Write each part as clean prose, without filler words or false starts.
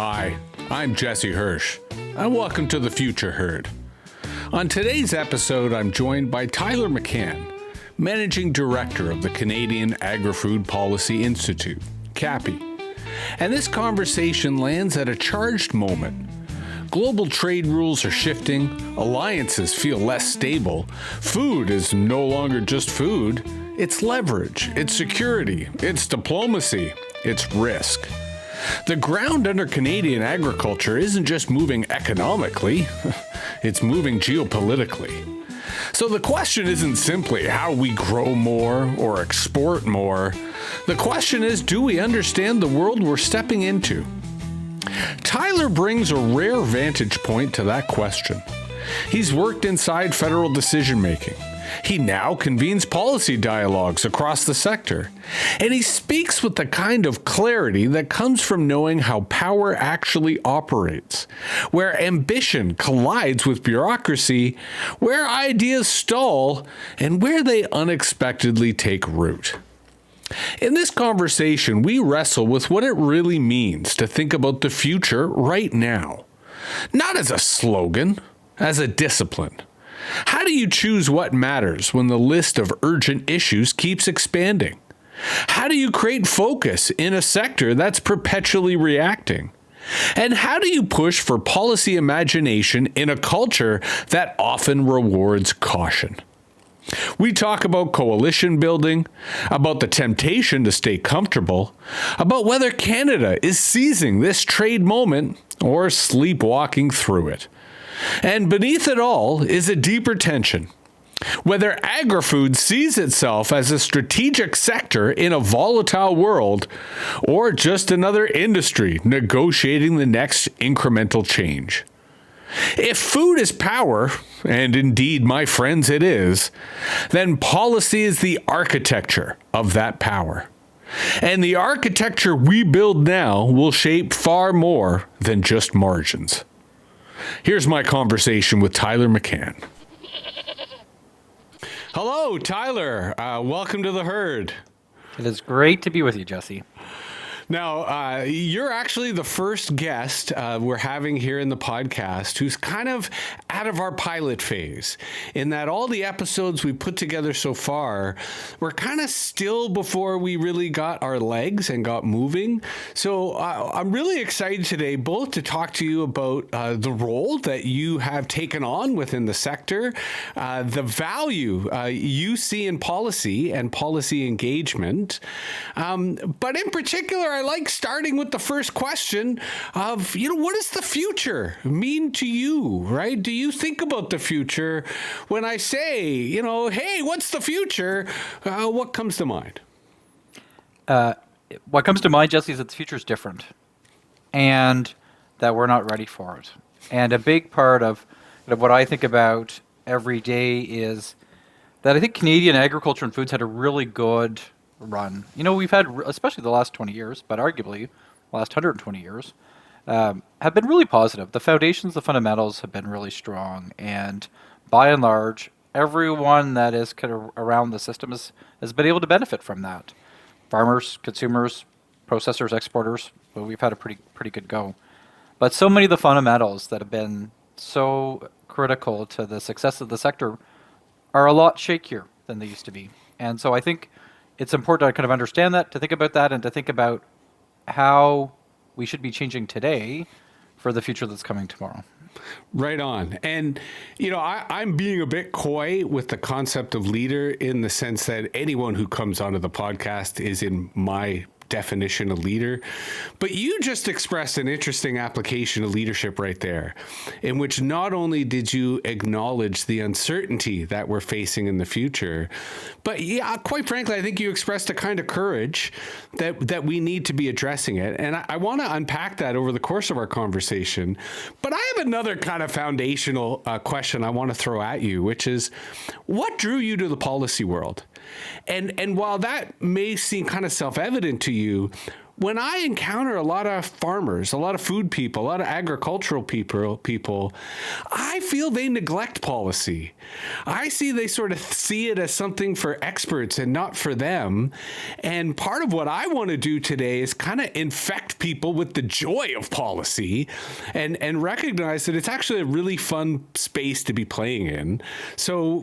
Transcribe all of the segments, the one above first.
Hi, I'm Jesse Hirsh, and welcome to the Future Herd. On today's episode, I'm joined by Tyler McCann, Managing Director of the Canadian Agri-Food Policy Institute, CAPI. And this conversation lands at a charged moment. Global trade rules are shifting, alliances feel less stable, food is no longer just food, it's leverage, it's security, it's diplomacy, it's risk. The ground under Canadian agriculture isn't just moving economically, it's moving geopolitically. So the question isn't simply how we grow more or export more. The question is, do we understand the world we're stepping into? Tyler brings a rare vantage point to that question. He's worked inside federal decision-making. He now convenes policy dialogues across the sector. And he speaks with the kind of clarity that comes from knowing how power actually operates, where ambition collides with bureaucracy, where ideas stall, and where they unexpectedly take root. In this conversation, we wrestle with what it really means to think about the future right now. Not as a slogan, as a discipline. How do you choose what matters when the list of urgent issues keeps expanding? How do you create focus in a sector that's perpetually reacting? And how do you push for policy imagination in a culture that often rewards caution? We talk about coalition building, about the temptation to stay comfortable, about whether Canada is seizing this trade moment or sleepwalking through it. And beneath it all is a deeper tension. Whether agri-food sees itself as a strategic sector in a volatile world or just another industry negotiating the next incremental change. If food is power, and indeed, my friends, it is, then policy is the architecture of that power. And the architecture we build now will shape far more than just margins. Here's my conversation with Tyler McCann. Hello, Tyler. Welcome to the herd. It is great to be with you, Jesse. Now, you're actually the first guest we're having here in the podcast who's kind of out of our pilot phase, in that all the episodes we put together so far were kind of still before we really got our legs and got moving. So I'm really excited today both to talk to you about the role that you have taken on within the sector, the value you see in policy and policy engagement, but in particular, I like starting with the first question of, what does the future mean to you, right? Do you think about the future when I say, hey, what's the future? What comes to mind? What comes to mind, Jesse, is that the future is different and that we're not ready for it. And a big part of what I think about every day is that I think Canadian agriculture and foods had a really good run. We've had, especially the last 20 years, but arguably the last 120 years, have been really positive. The foundations, the fundamentals have been really strong. And by and large, everyone that is kind of around the system has been able to benefit from that. Farmers, consumers, processors, exporters, well, we've had a pretty good go. But so many of the fundamentals that have been so critical to the success of the sector are a lot shakier than they used to be. And so I think it's important to kind of understand that, to think about that, and to think about how we should be changing today for the future that's coming tomorrow. Right on. And, I'm being a bit coy with the concept of leader in the sense that anyone who comes onto the podcast is in my definition of leader. But you just expressed an interesting application of leadership right there, in which not only did you acknowledge the uncertainty that we're facing in the future, but quite frankly, I think you expressed a kind of courage that we need to be addressing it. And I want to unpack that over the course of our conversation. But I have another kind of foundational question I want to throw at you, which is, what drew you to the policy world? And while that may seem kind of self-evident to you, when I encounter a lot of farmers, a lot of food people, a lot of agricultural people, I feel they neglect policy. I see they sort of see it as something for experts and not for them. And part of what I want to do today is kind of infect people with the joy of policy and recognize that it's actually a really fun space to be playing in. So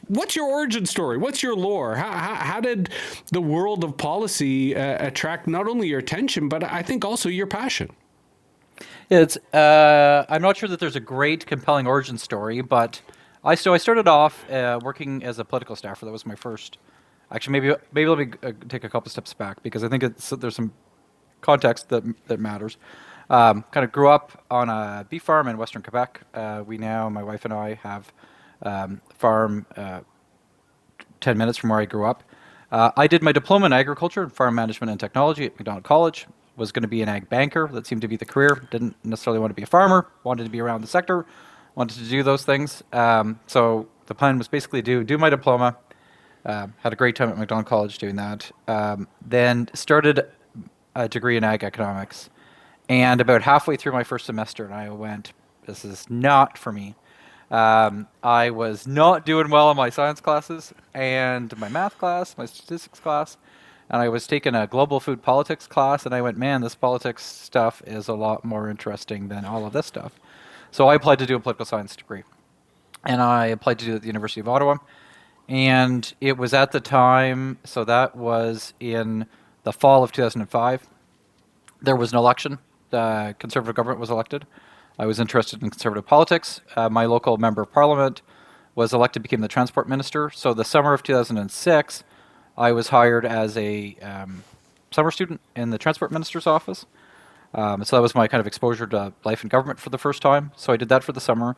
what's your origin story? What's your lore? How did the world of policy attract not only your attention, but I think also your passion? Yeah, I'm not sure that there's a great, compelling origin story, but I started off working as a political staffer. That was my first. Actually, maybe let me take a couple steps back, because I think there's some context that matters. Kind of grew up on a beef farm in Western Quebec. My wife and I, have farm 10 minutes from where I grew up. I did my diploma in agriculture and farm management and technology at McDonald College. Was going to be an ag banker. That seemed to be the career. Didn't necessarily want to be a farmer. Wanted to be around the sector. Wanted to do those things. So the plan was basically do my diploma. Had a great time at McDonald College doing that. Then started a degree in ag economics. And about halfway through my first semester, and I went, this is not for me. I was not doing well in my science classes and my math class, my statistics class, and I was taking a global food politics class, and I went, man, this politics stuff is a lot more interesting than all of this stuff. So I applied to do a political science degree, and I applied to do it at the University of Ottawa, and it was at the time, so that was in the fall of 2005, there was an election. The Conservative government was elected. I was interested in conservative politics. My local member of parliament was elected, became the transport minister. So the summer of 2006, I was hired as a summer student in the transport minister's office. So that was my kind of exposure to life in government for the first time. So I did that for the summer.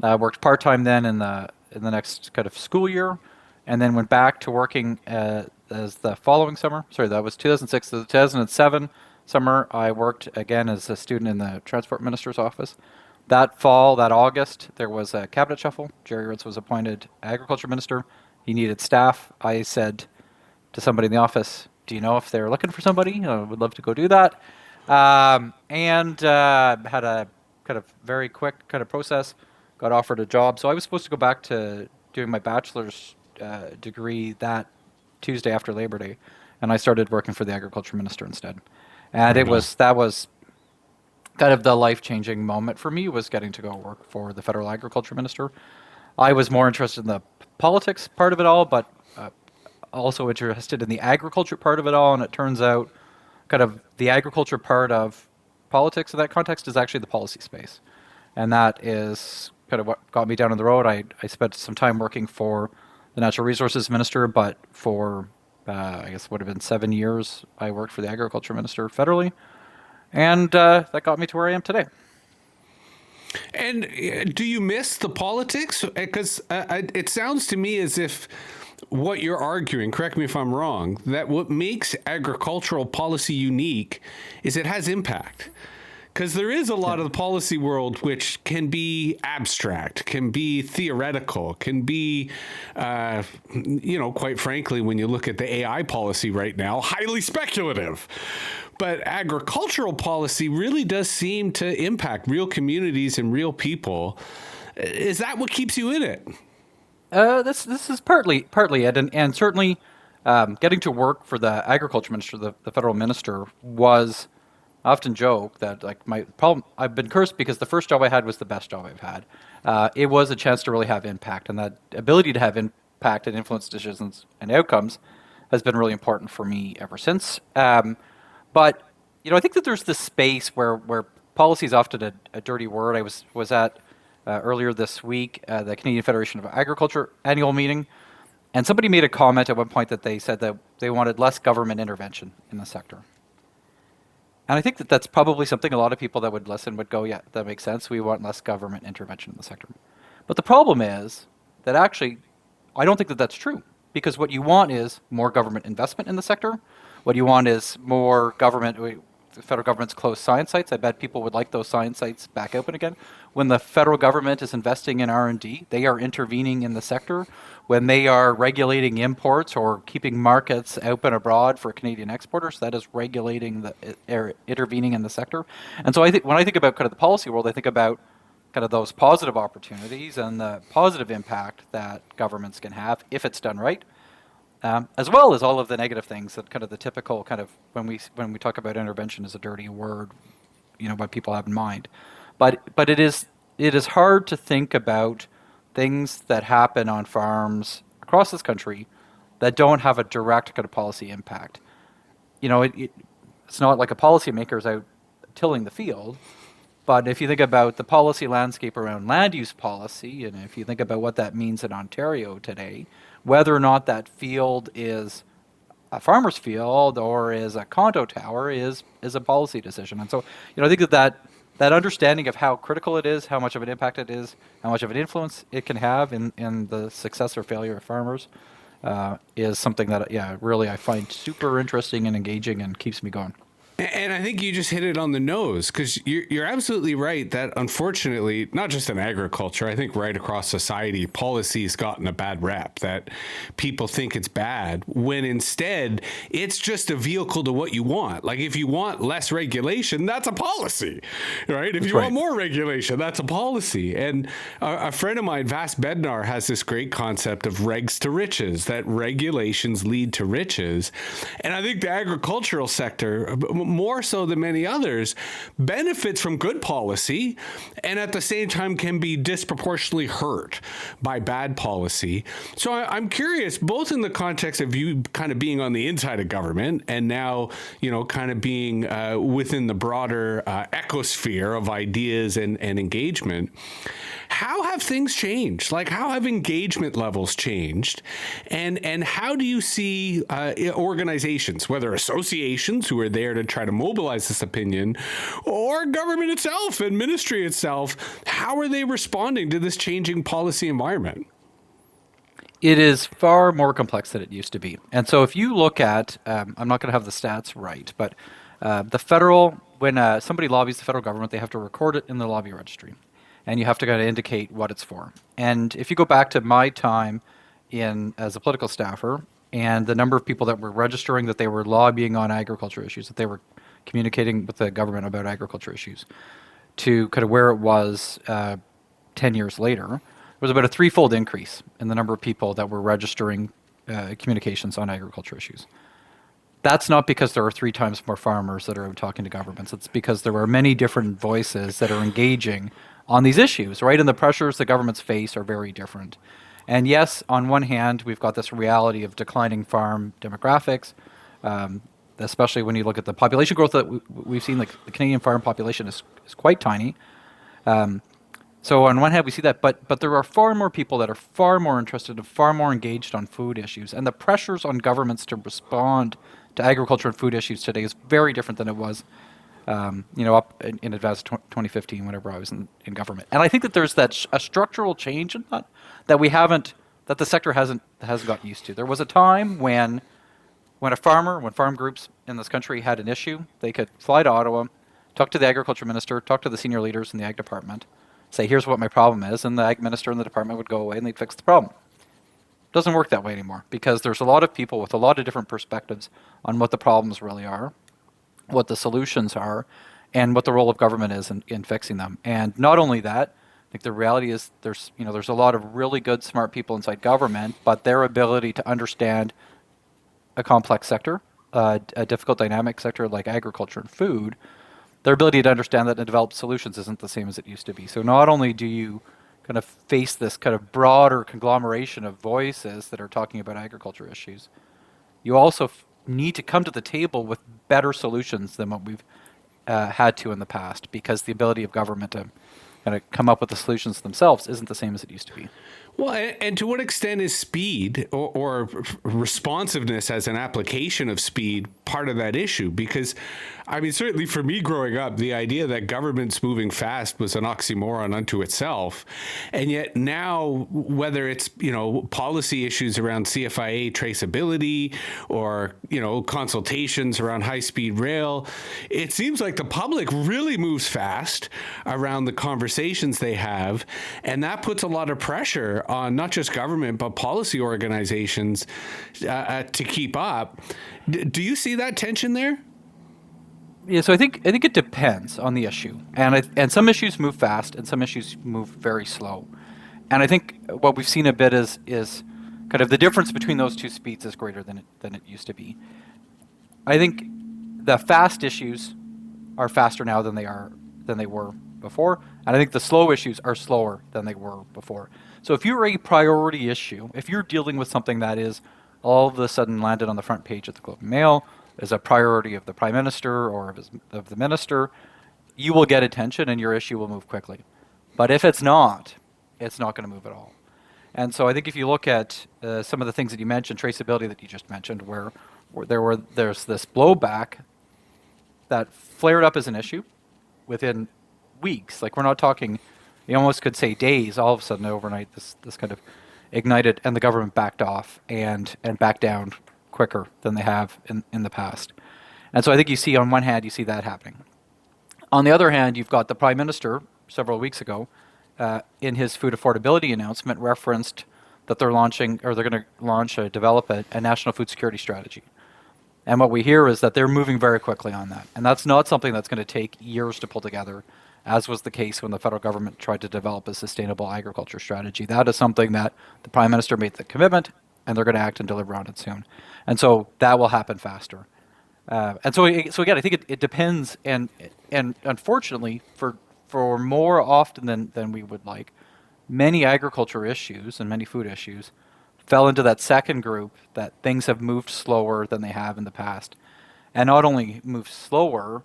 I worked part-time then in the next kind of school year, and then went back to working as the following summer. Sorry, that was 2006 to 2007. Summer, I worked again as a student in the transport minister's office. That fall, that August, there was a cabinet shuffle. Jerry Ritz was appointed agriculture minister. He needed staff. I said to somebody in the office, do you know if they're looking for somebody? I would love to go do that. And had a kind of very quick kind of process, got offered a job. So I was supposed to go back to doing my bachelor's degree that Tuesday after Labor Day. And I started working for the agriculture minister instead. And that was kind of the life-changing moment for me, was getting to go work for the federal agriculture minister. I was more interested in the politics part of it all, but also interested in the agriculture part of it all. And it turns out kind of the agriculture part of politics in that context is actually the policy space. And that is kind of what got me down on the road. I spent some time working for the natural resources minister, but for I guess it would have been 7 years, I worked for the agriculture minister federally, and that got me to where I am today. And do you miss the politics? Because it sounds to me as if what you're arguing, correct me if I'm wrong, that what makes agricultural policy unique is it has impact. Because there is a lot of the policy world which can be abstract, can be theoretical, can be, quite frankly, when you look at the AI policy right now, highly speculative. But agricultural policy really does seem to impact real communities and real people. Is that what keeps you in it? This is partly it, and certainly getting to work for the agriculture minister, the federal minister, was. I often joke that my problem, I've been cursed because the first job I had was the best job I've had. It was a chance to really have impact, and that ability to have impact and influence decisions and outcomes has been really important for me ever since. But I think that there's this space where policy is often a dirty word. I was at earlier this week the Canadian Federation of Agriculture annual meeting, and somebody made a comment at one point that they said that they wanted less government intervention in the sector. And I think that that's probably something a lot of people that would listen would go, yeah, that makes sense. We want less government intervention in the sector. But the problem is that actually, I don't think that that's true, because what you want is more government investment in the sector. What you want is more government, the federal government's closed science sites. I bet people would like those science sites back open again. When the federal government is investing in R&D, they are intervening in the sector. When they are regulating imports or keeping markets open abroad for Canadian exporters, that is regulating intervening in the sector. And so I think when I think about kind of the policy world, I think about kind of those positive opportunities and the positive impact that governments can have if it's done right. As well as all of the negative things that kind of the typical kind of when we talk about intervention as a dirty word, what people have in mind. But it is hard to think about things that happen on farms across this country that don't have a direct kind of policy impact. It's not like a policymaker is out tilling the field, but if you think about the policy landscape around land use policy, and if you think about what that means in Ontario today, whether or not that field is a farmer's field or is a condo tower is a policy decision. And so, I think that understanding of how critical it is, how much of an impact it is, how much of an influence it can have in the success or failure of farmers is something that, really I find super interesting and engaging and keeps me going. And I think you just hit it on the nose, because you're absolutely right that unfortunately, not just in agriculture, I think right across society, policy has gotten a bad rep, that people think it's bad when instead it's just a vehicle to what you want. Like if you want less regulation, that's a policy, right? If you want more regulation, that's a policy. And a friend of mine, Vas Bednar, has this great concept of regs to riches, that regulations lead to riches. And I think the agricultural sector, more so than many others, benefits from good policy and at the same time can be disproportionately hurt by bad policy. So I'm curious, both in the context of you kind of being on the inside of government and now, kind of being within the broader ecosphere of ideas and engagement, how have things changed? Like, how have engagement levels changed? And how do you see organizations, whether associations who are there to try to mobilize this opinion, or government itself and ministry itself, how are they responding to this changing policy environment? It is far more complex than it used to be. And so if you look at, I'm not going to have the stats right, but when somebody lobbies the federal government, they have to record it in the lobby registry. And you have to kind of indicate what it's for. And if you go back to my time as a political staffer and the number of people that were registering that they were lobbying on agriculture issues, that they were communicating with the government about agriculture issues, to kind of where it was 10 years later, there was about a threefold increase in the number of people that were registering communications on agriculture issues. That's not because there are 3 times more farmers that are talking to governments. It's because there are many different voices that are engaging on these issues, right? And the pressures the governments face are very different. And yes, on one hand, we've got this reality of declining farm demographics, especially when you look at the population growth that we've seen. Like the Canadian farm population is quite tiny. So on one hand, we see that, but there are far more people that are far more interested and far more engaged on food issues. And the pressures on governments to respond to agriculture and food issues today is very different than it was up in advance of 2015, whenever I was in government. And I think that there's a structural change in that that the sector hasn't gotten used to. There was a time when farm groups in this country had an issue, they could fly to Ottawa, talk to the agriculture minister, talk to the senior leaders in the ag department, say, here's what my problem is, and the ag minister and the department would go away and they'd fix the problem. It doesn't work that way anymore, because there's a lot of people with a lot of different perspectives on what the problems really are, what the solutions are, and what the role of government is in fixing them. And not only that, I think the reality is there's a lot of really good, smart people inside government, but their ability to understand a complex sector, a difficult dynamic sector like agriculture and food, their ability to understand that and develop solutions isn't the same as it used to be. So not only do you kind of face this kind of broader conglomeration of voices that are talking about agriculture issues, you also need to come to the table with better solutions than what we've had to in the past, because the ability of government to kind of come up with the solutions themselves isn't the same as it used to be. Well, and to what extent is speed or responsiveness as an application of speed part of that issue? Because, I mean, certainly for me growing up, the idea that government's moving fast was an oxymoron unto itself. And yet now, whether it's, policy issues around CFIA traceability or, consultations around high-speed rail, it seems like the public really moves fast around the conversations they have. And that puts a lot of pressure on not just government, but policy organizations to keep up. Do you see that tension there? Yeah, so I think it depends on the issue, and some issues move fast, and some issues move very slow. And I think what we've seen a bit is kind of the difference between those two speeds is greater than it used to be. I think the fast issues are faster now than they were before, and I think the slow issues are slower than they were before. So if you're a priority issue, if you're dealing with something that is all of a sudden landed on the front page of the Globe and Mail, as a priority of the Prime Minister or of the Minister, you will get attention and your issue will move quickly. But if it's not going to move at all. And so I think if you look at some of the things that you mentioned, traceability that you just mentioned, where there's this blowback that flared up as an issue within weeks. Like, we're not talking, you almost could say days, all of a sudden overnight this kind of ignited, and the government backed off and backed down quicker than they have in the past. And so I think you see, on one hand, you see that happening. On the other hand, you've got the Prime Minister several weeks ago in his food affordability announcement referenced that they're going to develop a national food security strategy. And what we hear is that they're moving very quickly on that. And that's not something that's going to take years to pull together, as was the case when the federal government tried to develop a sustainable agriculture strategy. That is something that the Prime Minister made the commitment, and they're going to act and deliver on it soon. And so that will happen faster. And so again, I think it depends, and unfortunately, for more often than we would like, many agriculture issues and many food issues fell into that second group, that things have moved slower than they have in the past. And not only moved slower,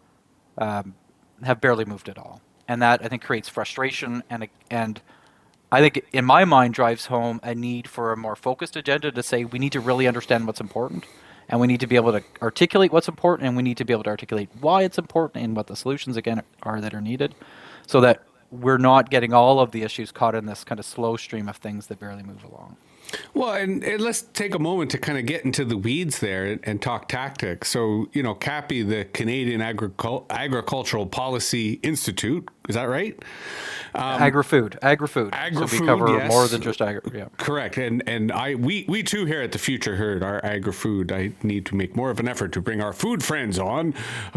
have barely moved at all. And that, I think, creates frustration and I think, in my mind, drives home a need for a more focused agenda to say we need to really understand what's important, and we need to be able to articulate what's important, and we need to be able to articulate why it's important and what the solutions, again, are that are needed, so that we're not getting all of the issues caught in this kind of slow stream of things that barely move along. Well, and let's take a moment to kind of get into the weeds there and talk tactics. So, CAPI, the Canadian Agricultural Policy Institute, is that right? Agri-food. So we cover more than just agri. Yeah. Correct. And we too here at the Future Herd are agri-food. I need to make more of an effort to bring our food friends on.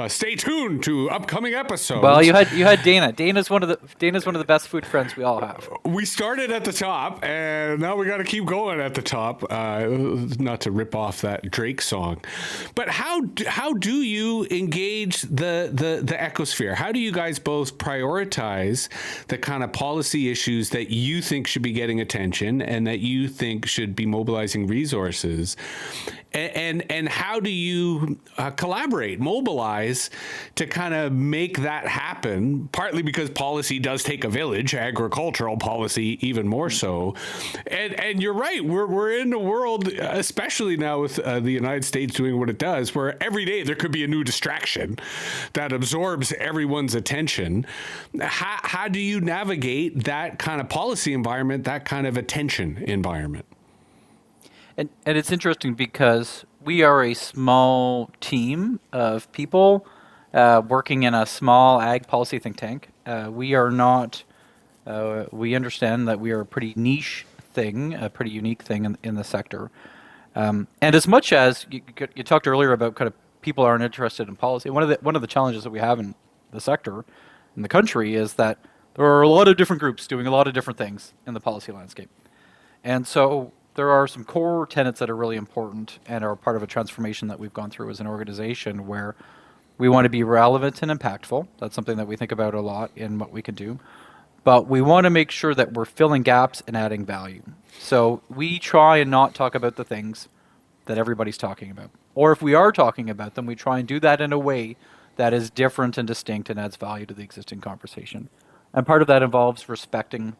Stay tuned to upcoming episodes. Well, you had Dana. Dana's one of the best food friends we all have. We started at the top, and now we got to keep going at the top. Not to rip off that Drake song, but how do you engage the ecosphere? How do you guys both prioritize the kind of policy issues that you think should be getting attention and that you think should be mobilizing resources? And how do you mobilize to kind of make that happen? Partly because policy does take a village, agricultural policy even more so. And you're right, we're in a world, especially now with the United States doing what it does, where every day there could be a new distraction that absorbs everyone's attention. How do you navigate that kind of policy environment, that kind of attention environment? And it's interesting because we are a small team of people working in a small ag policy think tank. We are not, we understand that we are a pretty niche thing, a pretty unique thing in the sector. And as much as you talked earlier about kind of people aren't interested in policy, one of the challenges that we have in the sector, in the country, is that there are a lot of different groups doing a lot of different things in the policy landscape. And so there are some core tenets that are really important and are part of a transformation that we've gone through as an organization, where we want to be relevant and impactful. That's something that we think about a lot in what we can do. But we want to make sure that we're filling gaps and adding value. So we try and not talk about the things that everybody's talking about. Or if we are talking about them, we try and do that in a way that is different and distinct and adds value to the existing conversation. And part of that involves respecting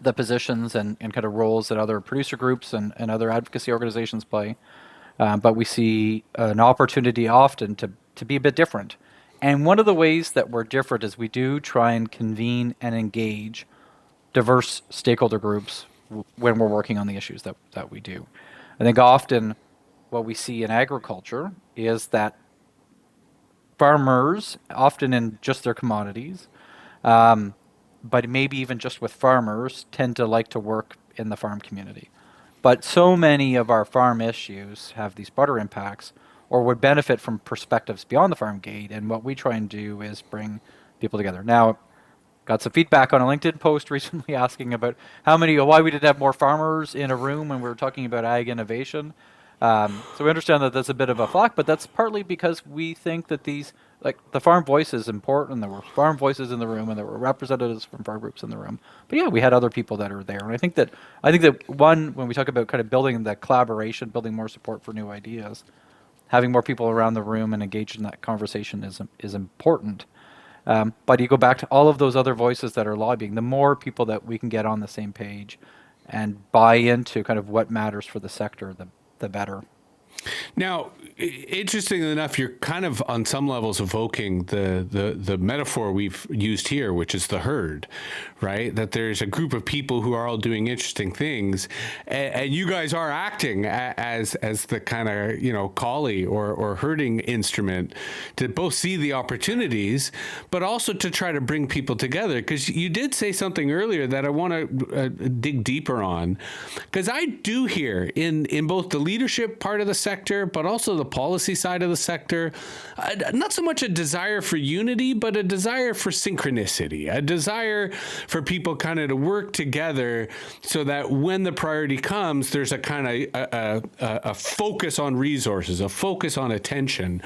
the positions and kind of roles that other producer groups and other advocacy organizations play. But we see an opportunity often to be a bit different. And one of the ways that we're different is we do try and convene and engage diverse stakeholder groups when we're working on the issues that we do. I think often what we see in agriculture is that farmers, often in just their commodities, but maybe even just with farmers, tend to like to work in the farm community. But so many of our farm issues have these broader impacts or would benefit from perspectives beyond the farm gate. And what we try and do is bring people together. Now, got some feedback on a LinkedIn post recently asking about why we didn't have more farmers in a room when we were talking about ag innovation. So we understand that that's a bit of a flack, but that's partly because we think that the farm voice is important. There were farm voices in the room, and there were representatives from farm groups in the room. But yeah, we had other people that are there, and I think that when we talk about kind of building the collaboration, building more support for new ideas, having more people around the room and engaged in that conversation is important. But you go back to all of those other voices that are lobbying. The more people that we can get on the same page and buy into kind of what matters for the sector, the better. Now, interestingly enough, you're kind of on some levels evoking the metaphor we've used here, which is the herd, right? That there's a group of people who are all doing interesting things, and you guys are acting as the kind of collie or herding instrument to both see the opportunities, but also to try to bring people together. Because you did say something earlier that I want to dig deeper on, because I do hear in both the leadership part of the sector, but also the policy side of the sector, not so much a desire for unity, but a desire for synchronicity, a desire for people kind of to work together so that when the priority comes, there's a kind of a focus on resources, a focus on attention.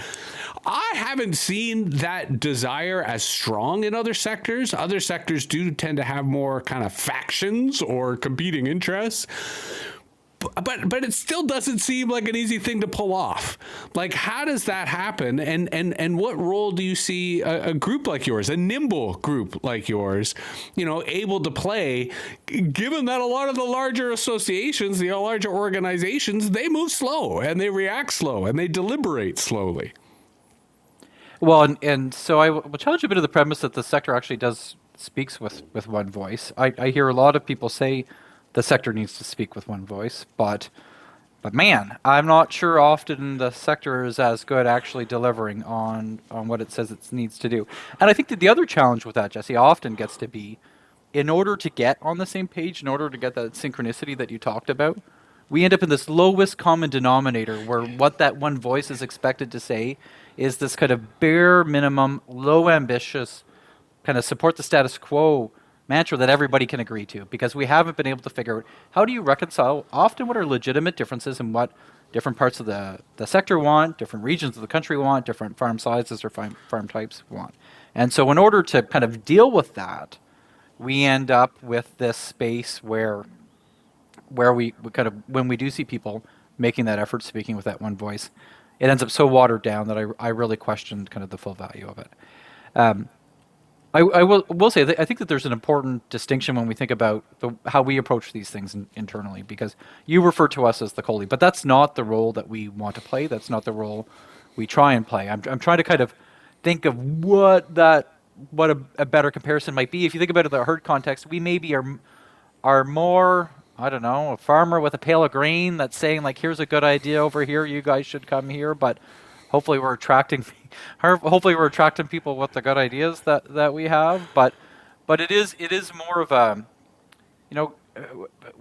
I haven't seen that desire as strong in other sectors. Other sectors do tend to have more kind of factions or competing interests. But it still doesn't seem like an easy thing to pull off. Like, how does that happen? And what role do you see a group like yours, a nimble group like yours, able to play, given that a lot of the larger associations, the larger organizations, they move slow and they react slow and they deliberate slowly? Well, and so I will challenge a bit of the premise that the sector actually speaks with one voice. I hear a lot of people say the sector needs to speak with one voice, but man, I'm not sure often the sector is as good actually delivering on what it says it needs to do. And I think that the other challenge with that, Jesse, often gets to be, in order to get on the same page, in order to get that synchronicity that you talked about, we end up in this lowest common denominator where what that one voice is expected to say is this kind of bare minimum, low ambitious, kind of support the status quo mantra that everybody can agree to, because we haven't been able to figure out how do you reconcile often what are legitimate differences and what different parts of the sector want, different regions of the country want, different farm sizes or farm types want. And so in order to kind of deal with that, we end up with this space where we kind of, when we do see people making that effort, speaking with that one voice, it ends up so watered down that I really questioned kind of the full value of it. I will say that I think that there's an important distinction when we think about how we approach these things internally, because you refer to us as the collie, but that's not the role that we want to play. That's not the role we try and play. I'm trying to kind of think of what a better comparison might be. If you think about it in the herd context, we maybe are more, I don't know, a farmer with a pail of grain that's saying, like, here's a good idea over here, you guys should come here, but hopefully we're attracting people with the good ideas that we have, but it is more of a,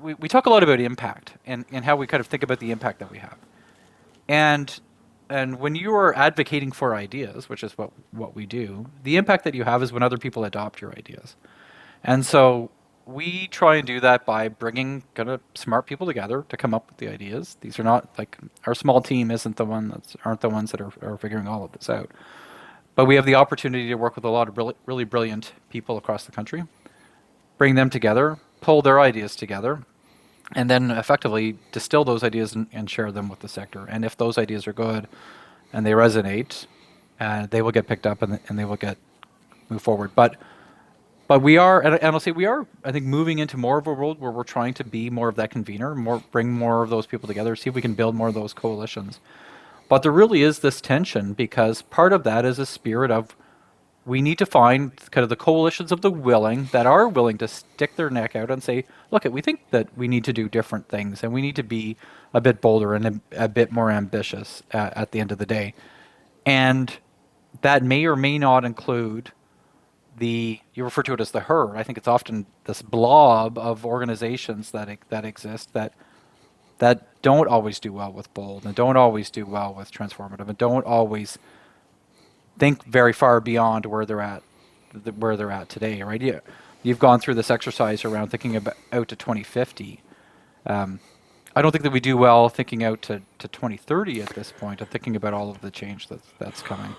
we talk a lot about impact and how we kind of think about the impact that we have, and when you are advocating for ideas, which is what we do, the impact that you have is when other people adopt your ideas. And so we try and do that by bringing kind of smart people together to come up with the ideas. These are not, like, our small team aren't the ones that are figuring all of this out. But we have the opportunity to work with a lot of really brilliant people across the country, bring them together, pull their ideas together, and then effectively distill those ideas and share them with the sector. And if those ideas are good and they resonate, they will get picked up and they will move forward. But But we are, and I'll say we are, I think, moving into more of a world where we're trying to be more of that convener, bring more of those people together, see if we can build more of those coalitions. But there really is this tension, because part of that is a spirit of, we need to find kind of the coalitions of the willing that are willing to stick their neck out and say, look, we think that we need to do different things, and we need to be a bit bolder and a bit more ambitious at the end of the day. And that may or may not include you refer to it as the herd. I think it's often this blob of organizations that exist that don't always do well with bold, and don't always do well with transformative, and don't always think very far beyond where they're at today, right? You've gone through this exercise around thinking about out to 2050. I don't think that we do well thinking out to 2030 at this point, and thinking about all of the change that's coming.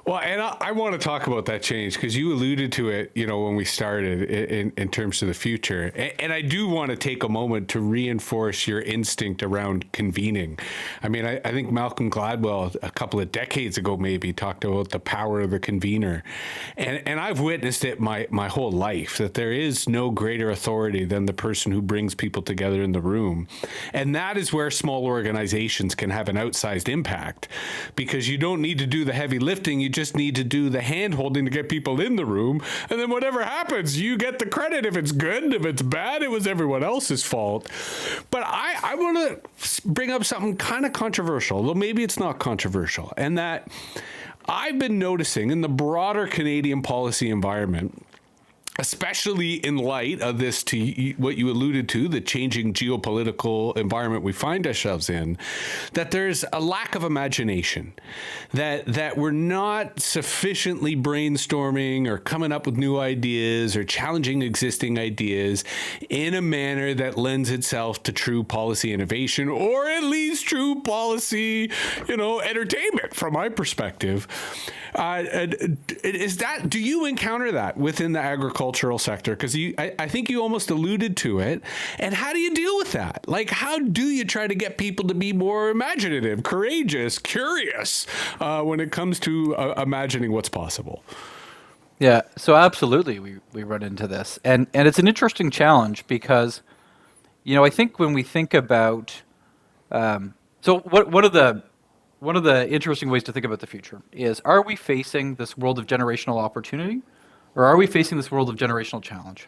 Well, and I want to talk about that change, because you alluded to it, when we started in terms of the future. And I do want to take a moment to reinforce your instinct around convening. I mean, I think Malcolm Gladwell a couple of decades ago maybe talked about the power of the convener. And I've witnessed it my whole life, that there is no greater authority than the person who brings people together in the room. And that is where small organizations can have an outsized impact, because you don't need to do the heavy lifting. You just need to do the hand holding to get people in the room, and then whatever happens, you get the credit. If it's good, if it's bad, it was everyone else's fault. But I want to bring up something kind of controversial, though maybe it's not controversial, and that I've been noticing in the broader Canadian policy environment, especially in light of this, to what you alluded to, the changing geopolitical environment we find ourselves in, that there's a lack of imagination, that we're not sufficiently brainstorming or coming up with new ideas or challenging existing ideas in a manner that lends itself to true policy innovation, or at least true policy, entertainment from my perspective. Do you encounter that within the agricultural sector? Because I think you almost alluded to it. And how do you deal with that? Like, how do you try to get people to be more imaginative, courageous, curious when it comes to imagining what's possible? Yeah, so absolutely we run into this. And it's an interesting challenge, because, I think when we think about, so one of the interesting ways to think about the future is, are we facing this world of generational opportunity, or are we facing this world of generational challenge?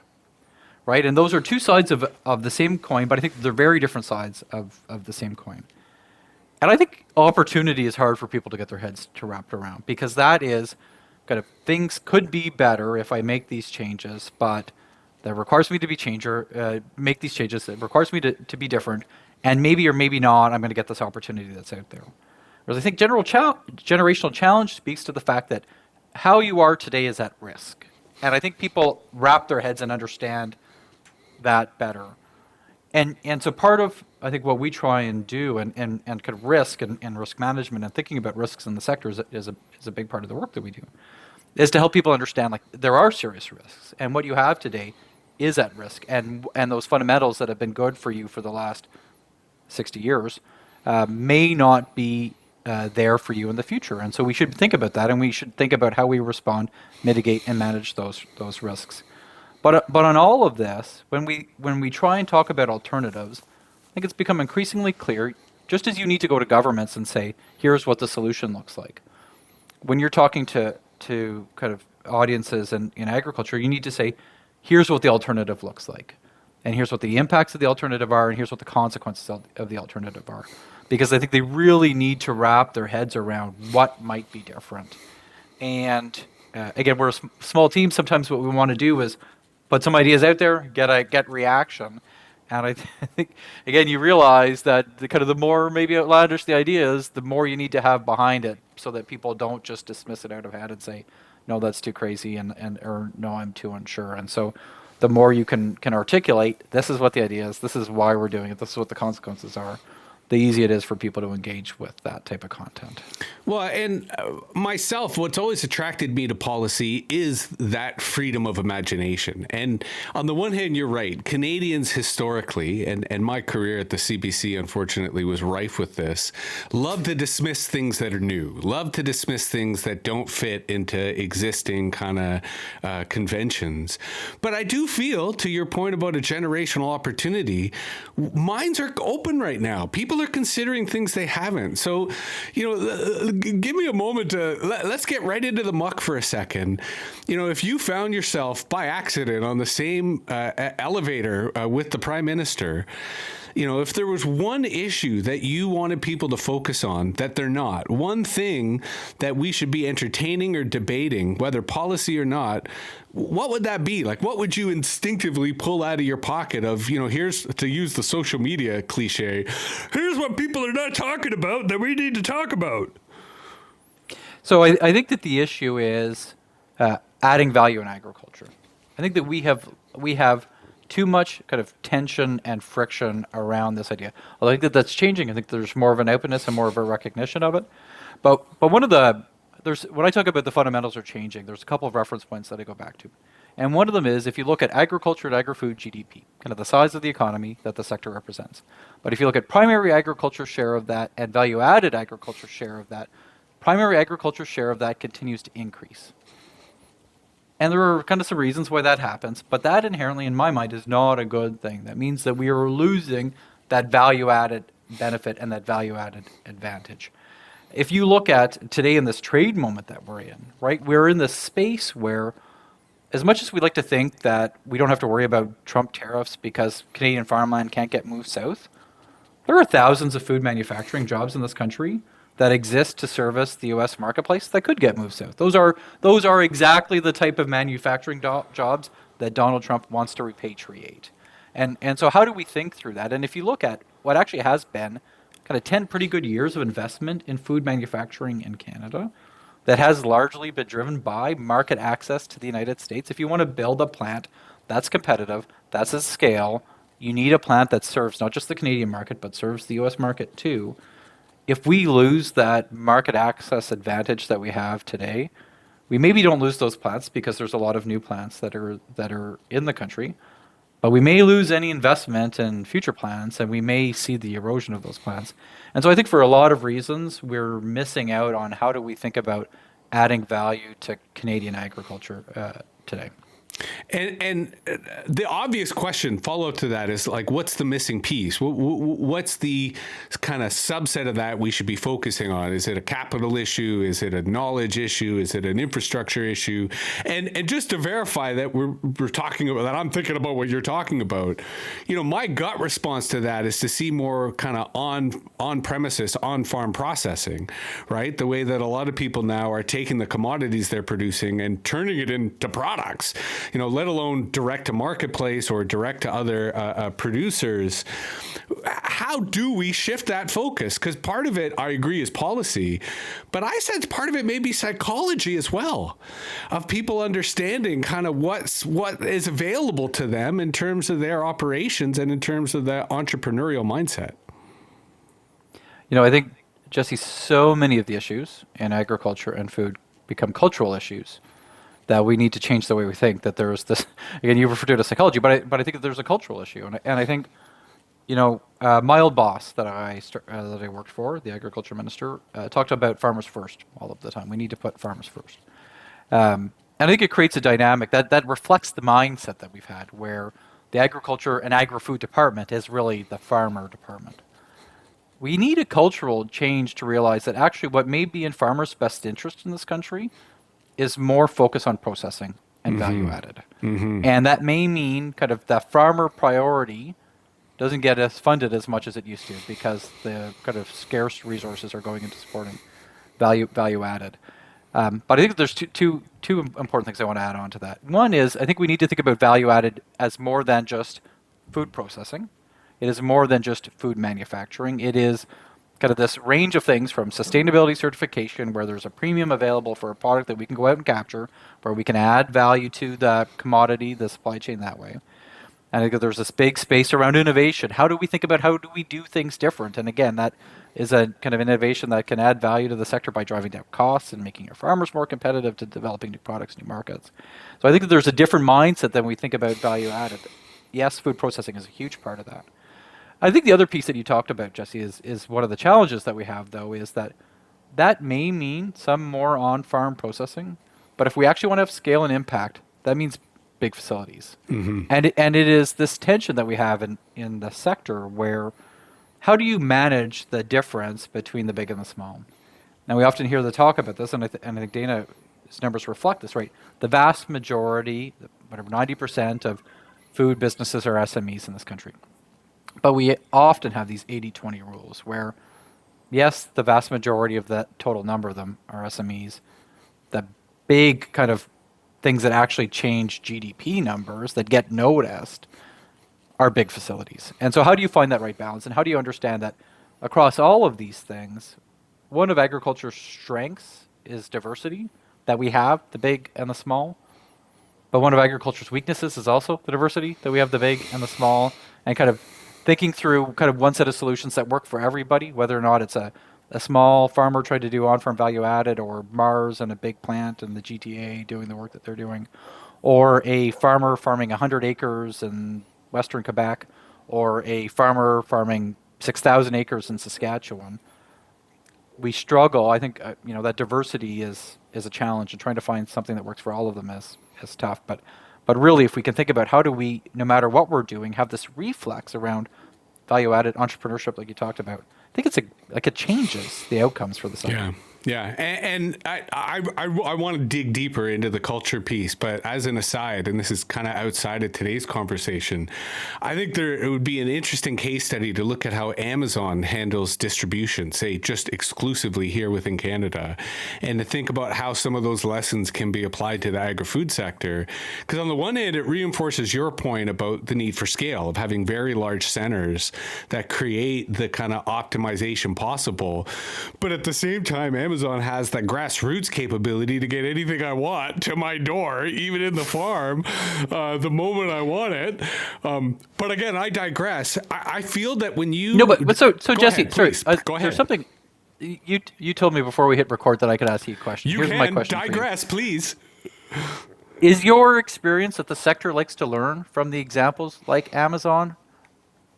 Right? And those are two sides of the same coin, but I think they're very different sides of the same coin. And I think opportunity is hard for people to get their heads to wrap around, because that is kind of, things could be better if I make these changes, but that requires me to make these changes. It requires me to be different, and maybe or maybe not, I'm going to get this opportunity that's out there. Whereas I think generational challenge speaks to the fact that how you are today is at risk. And I think people wrap their heads and understand that better. And so part of, I think, what we try and do, and kind of risk and risk management and thinking about risks in the sector is a big part of the work that we do, is to help people understand, like, there are serious risks. And what you have today is at risk. And those fundamentals that have been good for you for the last 60 years may not be there for you in the future. And so we should think about that, and we should think about how we respond, mitigate, and manage those risks. But on all of this, when we try and talk about alternatives, I think it's become increasingly clear, just as you need to go to governments and say, here's what the solution looks like. When you're talking to kind of audiences in agriculture, you need to say, here's what the alternative looks like. And here's what the impacts of the alternative are, and here's what the consequences of the alternative are. Because I think they really need to wrap their heads around what might be different. And again, we're a small team. Sometimes what we want to do is put some ideas out there, get reaction. And I think, again, you realize that the more maybe outlandish the idea is, the more you need to have behind it, so that people don't just dismiss it out of hand and say, no, that's too crazy, or no, I'm too unsure. And so the more you can articulate, this is what the idea is, this is why we're doing it, this is what the consequences are, the easier it is for people to engage with that type of content. Well, and myself, what's always attracted me to policy is that freedom of imagination. And on the one hand, you're right. Canadians historically, and my career at the CBC, unfortunately, was rife with this, love to dismiss things that are new, love to dismiss things that don't fit into existing kind of conventions. But I do feel, to your point about a generational opportunity, minds are open right now. People are considering things they haven't. So, give me a moment to let's get right into the muck for a second. If you found yourself by accident on the same elevator with the Prime Minister, if there was one issue that you wanted people to focus on that they're not, one thing that we should be entertaining or debating, whether policy or not, what would that be? Like, what would you instinctively pull out of your pocket of, here's, to use the social media cliche, here's what people are not talking about that we need to talk about? So I think that the issue is adding value in agriculture. I think that we have too much kind of tension and friction around this idea. I think that that's changing. I think there's more of an openness and more of a recognition of it. But when I talk about the fundamentals are changing, there's a couple of reference points that I go back to. And one of them is if you look at agriculture and agri-food GDP, kind of the size of the economy that the sector represents. But if you look at primary agriculture share of that and value-added agriculture share of that, primary agriculture share of that continues to increase. And there are kind of some reasons why that happens, but that inherently, in my mind, is not a good thing. That means that we are losing that value-added benefit and that value-added advantage. If you look at today in this trade moment that we're in, right, we're in this space where, as much as we like to think that we don't have to worry about Trump tariffs because Canadian farmland can't get moved south, there are thousands of food manufacturing jobs in this country that exist to service the U.S. marketplace that could get moved south. Those are exactly the type of manufacturing jobs that Donald Trump wants to repatriate. And so how do we think through that? And if you look at what actually has been kind of 10 pretty good years of investment in food manufacturing in Canada that has largely been driven by market access to the United States. If you want to build a plant that's competitive, that's a scale, you need a plant that serves not just the Canadian market, but serves the U.S. market too. If we lose that market access advantage that we have today, we maybe don't lose those plants because there's a lot of new plants that are in the country, but we may lose any investment in future plants and we may see the erosion of those plants. And so I think for a lot of reasons, we're missing out on how do we think about adding value to Canadian agriculture today. And the obvious question follow-up to that is like, what's the missing piece? What's the kind of subset of that we should be focusing on? Is it a capital issue? Is it a knowledge issue? Is it an infrastructure issue? And just to verify that we're talking about that, I'm thinking about what you're talking about. My gut response to that is to see more kind of on premises, on farm processing, right? The way that a lot of people now are taking the commodities they're producing and turning it into products. Let alone direct to marketplace or direct to other producers. How do we shift that focus? Because part of it, I agree, is policy, but I sense part of it may be psychology as well, of people understanding kind of what is available to them in terms of their operations and in terms of the entrepreneurial mindset. I think, Jesse, so many of the issues in agriculture and food become cultural issues that we need to change the way we think, that there's this, again, you refer to it as psychology, but I think that there's a cultural issue. And I think, my old boss that I worked for, the agriculture minister, talked about farmers first all of the time. We need to put farmers first. And I think it creates a dynamic that reflects the mindset that we've had, where the agriculture and agri-food department is really the farmer department. We need a cultural change to realize that actually what may be in farmers' best interest in this country is more focus on processing and value added. Mm-hmm. And that may mean kind of the farmer priority doesn't get as funded as much as it used to because the kind of scarce resources are going into supporting value added. But I think there's two important things I want to add on to that. One is I think we need to think about value added as more than just food processing. It is more than just food manufacturing. It is kind of this range of things from sustainability certification, where there's a premium available for a product that we can go out and capture, where we can add value to the commodity, the supply chain that way. And I think there's this big space around innovation. How do we think about how do we do things different? And again, that is a kind of innovation that can add value to the sector by driving down costs and making our farmers more competitive to developing new products, new markets. So I think that there's a different mindset than we think about value added. Yes, food processing is a huge part of that. I think the other piece that you talked about, Jesse, is one of the challenges that we have, though, is that may mean some more on-farm processing, but if we actually want to have scale and impact, that means big facilities. Mm-hmm. And it is this tension that we have in the sector where how do you manage the difference between the big and the small? Now, we often hear the talk about this, and I think Dana's numbers reflect this, right? The vast majority, whatever, 90% of food businesses are SMEs in this country. But we often have these 80-20 rules where, yes, the vast majority of that total number of them are SMEs. The big kind of things that actually change GDP numbers that get noticed are big facilities. And so how do you find that right balance? And how do you understand that across all of these things, one of agriculture's strengths is diversity, that we have the big and the small. But one of agriculture's weaknesses is also the diversity, that we have the big and the small, and kind of thinking through kind of one set of solutions that work for everybody, whether or not it's a small farmer trying to do on-farm value added, or Mars and a big plant and the GTA doing the work that they're doing, or a farmer farming 100 acres in Western Quebec, or a farmer farming 6,000 acres in Saskatchewan. We struggle. I think that diversity is a challenge, and trying to find something that works for all of them is tough. But really, if we can think about how do we, no matter what we're doing, have this reflex around value-added entrepreneurship, like you talked about, I think it changes the outcomes for the sector. Yeah, and I want to dig deeper into the culture piece, but as an aside, and this is kind of outside of today's conversation, I think it would be an interesting case study to look at how Amazon handles distribution, say just exclusively here within Canada, and to think about how some of those lessons can be applied to the agri-food sector. Because on the one hand, it reinforces your point about the need for scale, of having very large centers that create the kind of optimization possible. But at the same time, Amazon has that grassroots capability to get anything I want to my door, even in the farm, the moment I want it. But again, I digress. I feel that when you... No, but so Jesse, ahead, please. Go ahead. There's something... You told me before we hit record that I could ask you a question. Here's my question digress, please. Is your experience that the sector likes to learn from the examples like Amazon?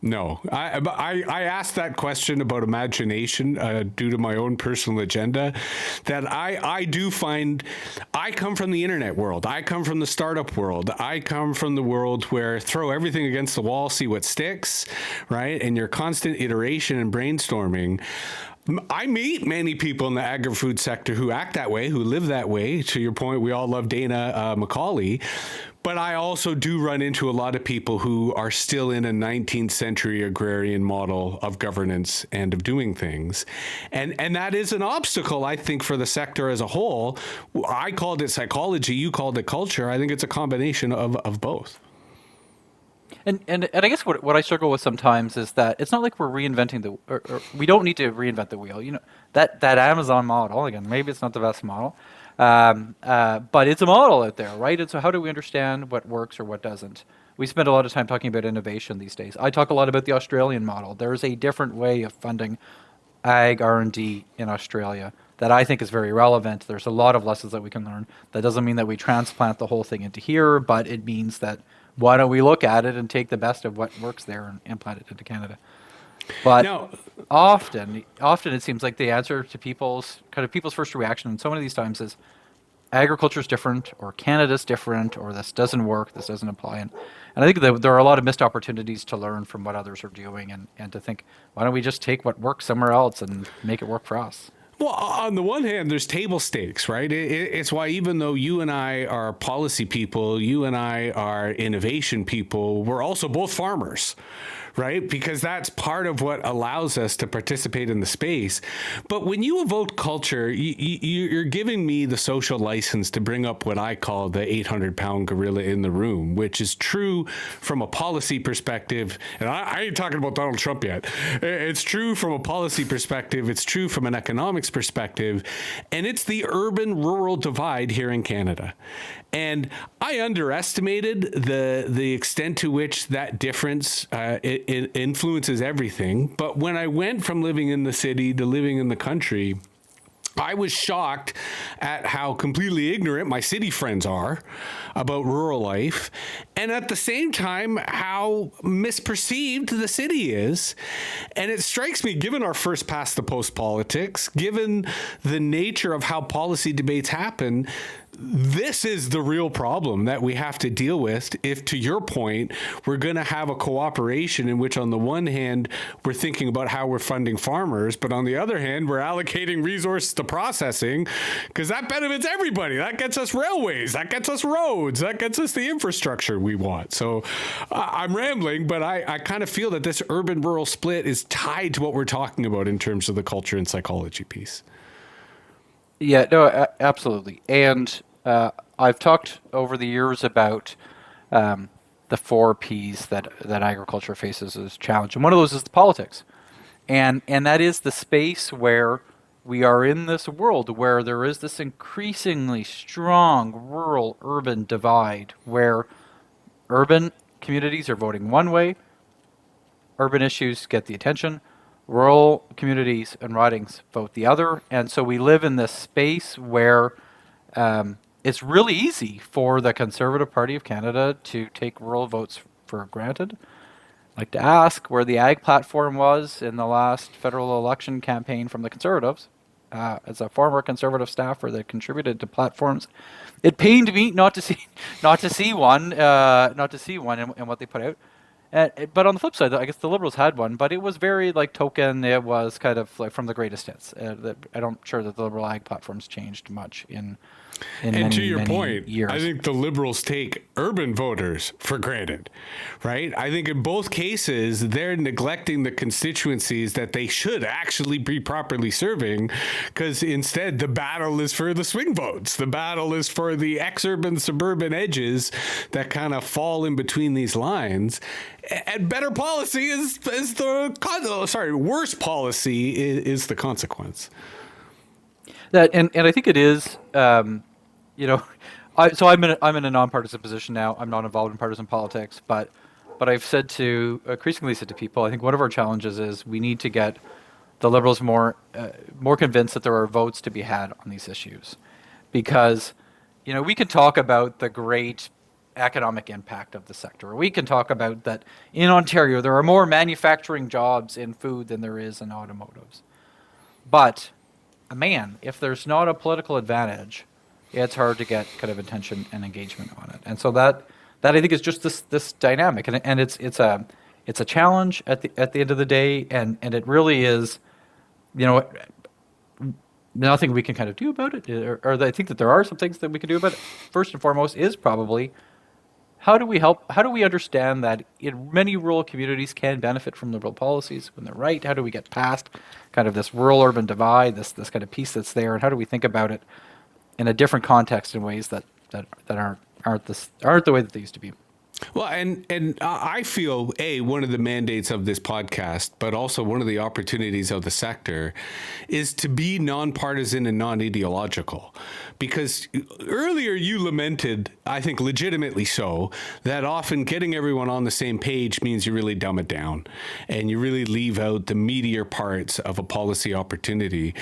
No, I asked that question about imagination due to my own personal agenda, that I do find I come from the internet world. I come from the startup world. I come from the world where throw everything against the wall, see what sticks, right? And your constant iteration and brainstorming. I meet many people in the agri-food sector who act that way, who live that way. To your point, we all love Dana McCauley. But I also do run into a lot of people who are still in a 19th century agrarian model of governance and of doing things. And that is an obstacle, I think, for the sector as a whole. I called it psychology, you called it culture. I think it's a combination of both. And I guess what I struggle with sometimes is that it's not like we're reinventing or we don't need to reinvent the wheel. That Amazon model, again, maybe it's not the best model, but it's a model out there, right? And so how do we understand what works or what doesn't? We spend a lot of time talking about innovation these days. I talk a lot about the Australian model. There's a different way of funding ag R&D in Australia that I think is very relevant. There's a lot of lessons that we can learn. That doesn't mean that we transplant the whole thing into here, but it means that why don't we look at it and take the best of what works there and implant it into Canada? But often it seems like the answer to people's first reaction, and so many of these times, is agriculture is different, or Canada's different, or this doesn't work, this doesn't apply. And I think that there are a lot of missed opportunities to learn from what others are doing, and to think, why don't we just take what works somewhere else and make it work for us? Well, on the one hand, there's table stakes, right? It's why even though you and I are policy people, you and I are innovation people, we're also both farmers, right? Because that's part of what allows us to participate in the space. But when you evoke culture, you're giving me the social license to bring up what I call the 800-pound gorilla in the room, which is true from a policy perspective. And I ain't talking about Donald Trump yet. It's true from a policy perspective. It's true from an economics perspective. And it's the urban-rural divide here in Canada. And I underestimated the extent to which that difference it influences everything. But when I went from living in the city to living in the country, I was shocked at how completely ignorant my city friends are about rural life, and at the same time, how misperceived the city is. And it strikes me, given our first past the post politics, given the nature of how policy debates happen, this is the real problem that we have to deal with if, to your point, we're going to have a cooperation in which, on the one hand, we're thinking about how we're funding farmers, but on the other hand, we're allocating resources to processing, because that benefits everybody. That gets us railways, that gets us roads, that gets us the infrastructure we want. So I'm rambling, but I kind of feel that this urban-rural split is tied to what we're talking about in terms of the culture and psychology piece. Yeah, no, absolutely. And I've talked over the years about the 4 Ps that agriculture faces as a challenge. And one of those is the politics. And that is the space where we are in this world where there is this increasingly strong rural-urban divide, where urban communities are voting one way, urban issues get the attention, rural communities and ridings vote the other. And so we live in this space where it's really easy for the Conservative Party of Canada to take rural votes for granted. I'd like to ask where the ag platform was in the last federal election campaign from the Conservatives. As a former Conservative staffer that contributed to platforms, it pained me not to see one in what they put out. But on the flip side, I guess the Liberals had one, but it was very token. It was kind of like from the greatest hits. I don't sure that the Liberal ag platforms changed much in and many, to your point, years. I think the Liberals take urban voters for granted, right? I think in both cases, they're neglecting the constituencies that they should actually be properly serving, because instead the battle is for the swing votes. The battle is for the ex-urban, suburban edges that kind of fall in between these lines. And better policy is worse policy is the consequence. That and I think it is. I'm in a nonpartisan position now. I'm not involved in partisan politics, but I've increasingly said to people, I think one of our challenges is we need to get the Liberals more convinced that there are votes to be had on these issues, because we can talk about the great economic impact of the sector. We can talk about that in Ontario there are more manufacturing jobs in food than there is in automotives, but if there's not a political advantage, it's hard to get kind of attention and engagement on it. And so that I think is just this dynamic, and it's a challenge at the end of the day, and it really is, nothing we can kind of do about it, or I think that there are some things that we can do about it. First and foremost is probably how do we understand that many rural communities can benefit from Liberal policies when they're right? How do we get past kind of this rural-urban divide, this kind of piece that's there, and how do we think about it in a different context in ways that aren't the way that they used to be? Well, and I feel, one of the mandates of this podcast, but also one of the opportunities of the sector, is to be nonpartisan and non-ideological. Because earlier you lamented, I think legitimately so, that often getting everyone on the same page means you really dumb it down and you really leave out the meatier parts of a policy opportunity.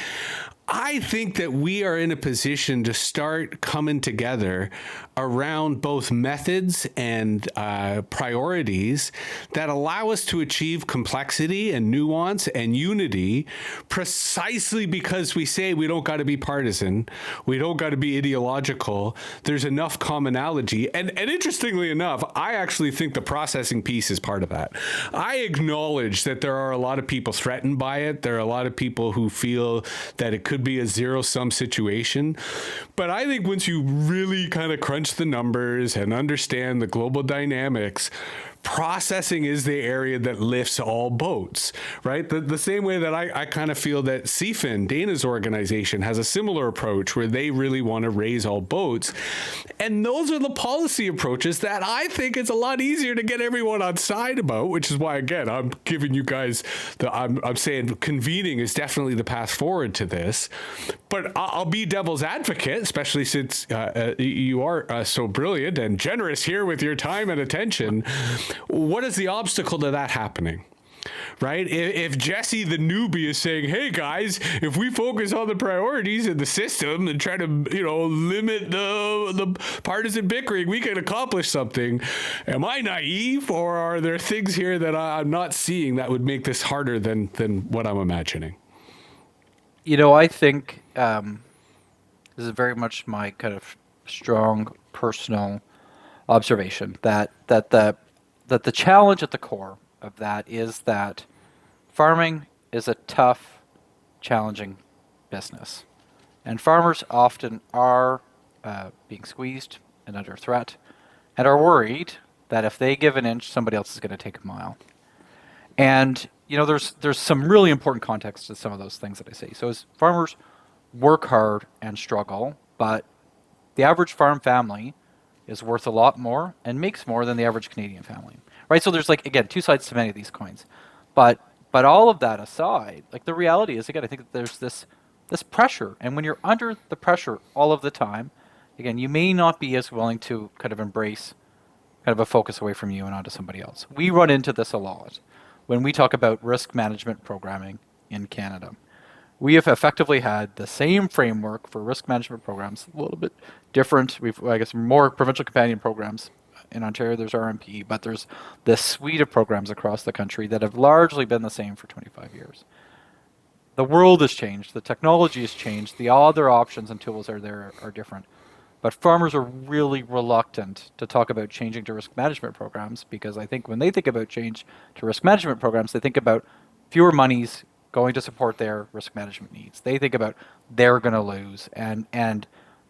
I think that we are in a position to start coming together around both methods and priorities that allow us to achieve complexity and nuance and unity, precisely because we say we don't got to be partisan, we don't got to be ideological. There's enough commonality. And interestingly enough, I actually think the processing piece is part of that. I acknowledge that there are a lot of people threatened by it. There are a lot of people who feel that it could be a zero-sum situation. But I think once you really kind of crunch the numbers and understand the global dynamics, processing is the area that lifts all boats, right? The same way that I kind of feel that CFIN, Dana's organization, has a similar approach where they really want to raise all boats. And those are the policy approaches that I think it's a lot easier to get everyone on side about, which is why, again, I'm giving you guys I'm saying convening is definitely the path forward to this. But I'll be devil's advocate, especially since you are so brilliant and generous here with your time and attention. What is the obstacle to that happening? Right? If Jesse the newbie is saying, hey guys, if we focus on the priorities in the system and try to, limit the partisan bickering, we can accomplish something. Am I naive, or are there things here that I'm not seeing that would make this harder than what I'm imagining? I think this is very much my kind of strong personal observation that the challenge at the core of that is that farming is a tough, challenging business. And farmers often are being squeezed and under threat and are worried that if they give an inch, somebody else is going to take a mile. And, there's some really important context to some of those things that I say. So as farmers work hard and struggle, but the average farm family is worth a lot more and makes more than the average Canadian family. Right, so there's again, two sides to many of these coins, but all of that aside, the reality is, again, I think that there's this pressure, and when you're under the pressure all of the time, again, you may not be as willing to kind of embrace kind of a focus away from you and onto somebody else. We run into this a lot when we talk about risk management programming in Canada. We have effectively had the same framework for risk management programs, a little bit different. We've, more provincial companion programs. In Ontario, there's RMP, but there's this suite of programs across the country that have largely been the same for 25 years. The world has changed. The technology has changed. The other options and tools are different. But farmers are really reluctant to talk about changing to risk management programs, because I think when they think about change to risk management programs, they think about fewer monies going to support their risk management needs. They think about they're going to lose. And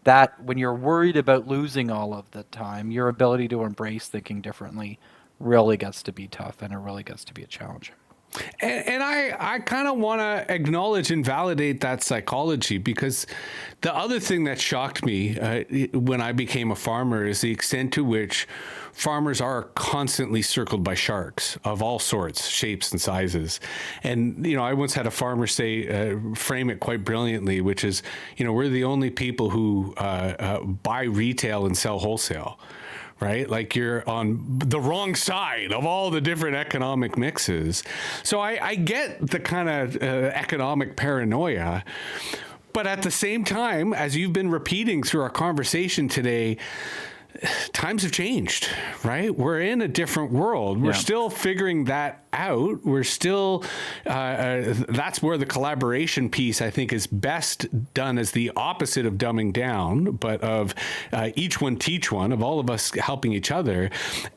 that when you're worried about losing all of the time, your ability to embrace thinking differently really gets to be tough, and it really gets to be a challenge. And I kind of want to acknowledge and validate that psychology, because the other thing that shocked me when I became a farmer is the extent to which farmers are constantly circled by sharks of all sorts, shapes and sizes. And, I once had a farmer frame it quite brilliantly, which is, we're the only people who buy retail and sell wholesale. Right? You're on the wrong side of all the different economic mixes. So I get the kind of economic paranoia. But at the same time, as you've been repeating through our conversation today, times have changed, right? We're in a different world. We're still figuring that out. We're still, that's where the collaboration piece, I think, is best done as the opposite of dumbing down, but of each one teach one, of all of us helping each other.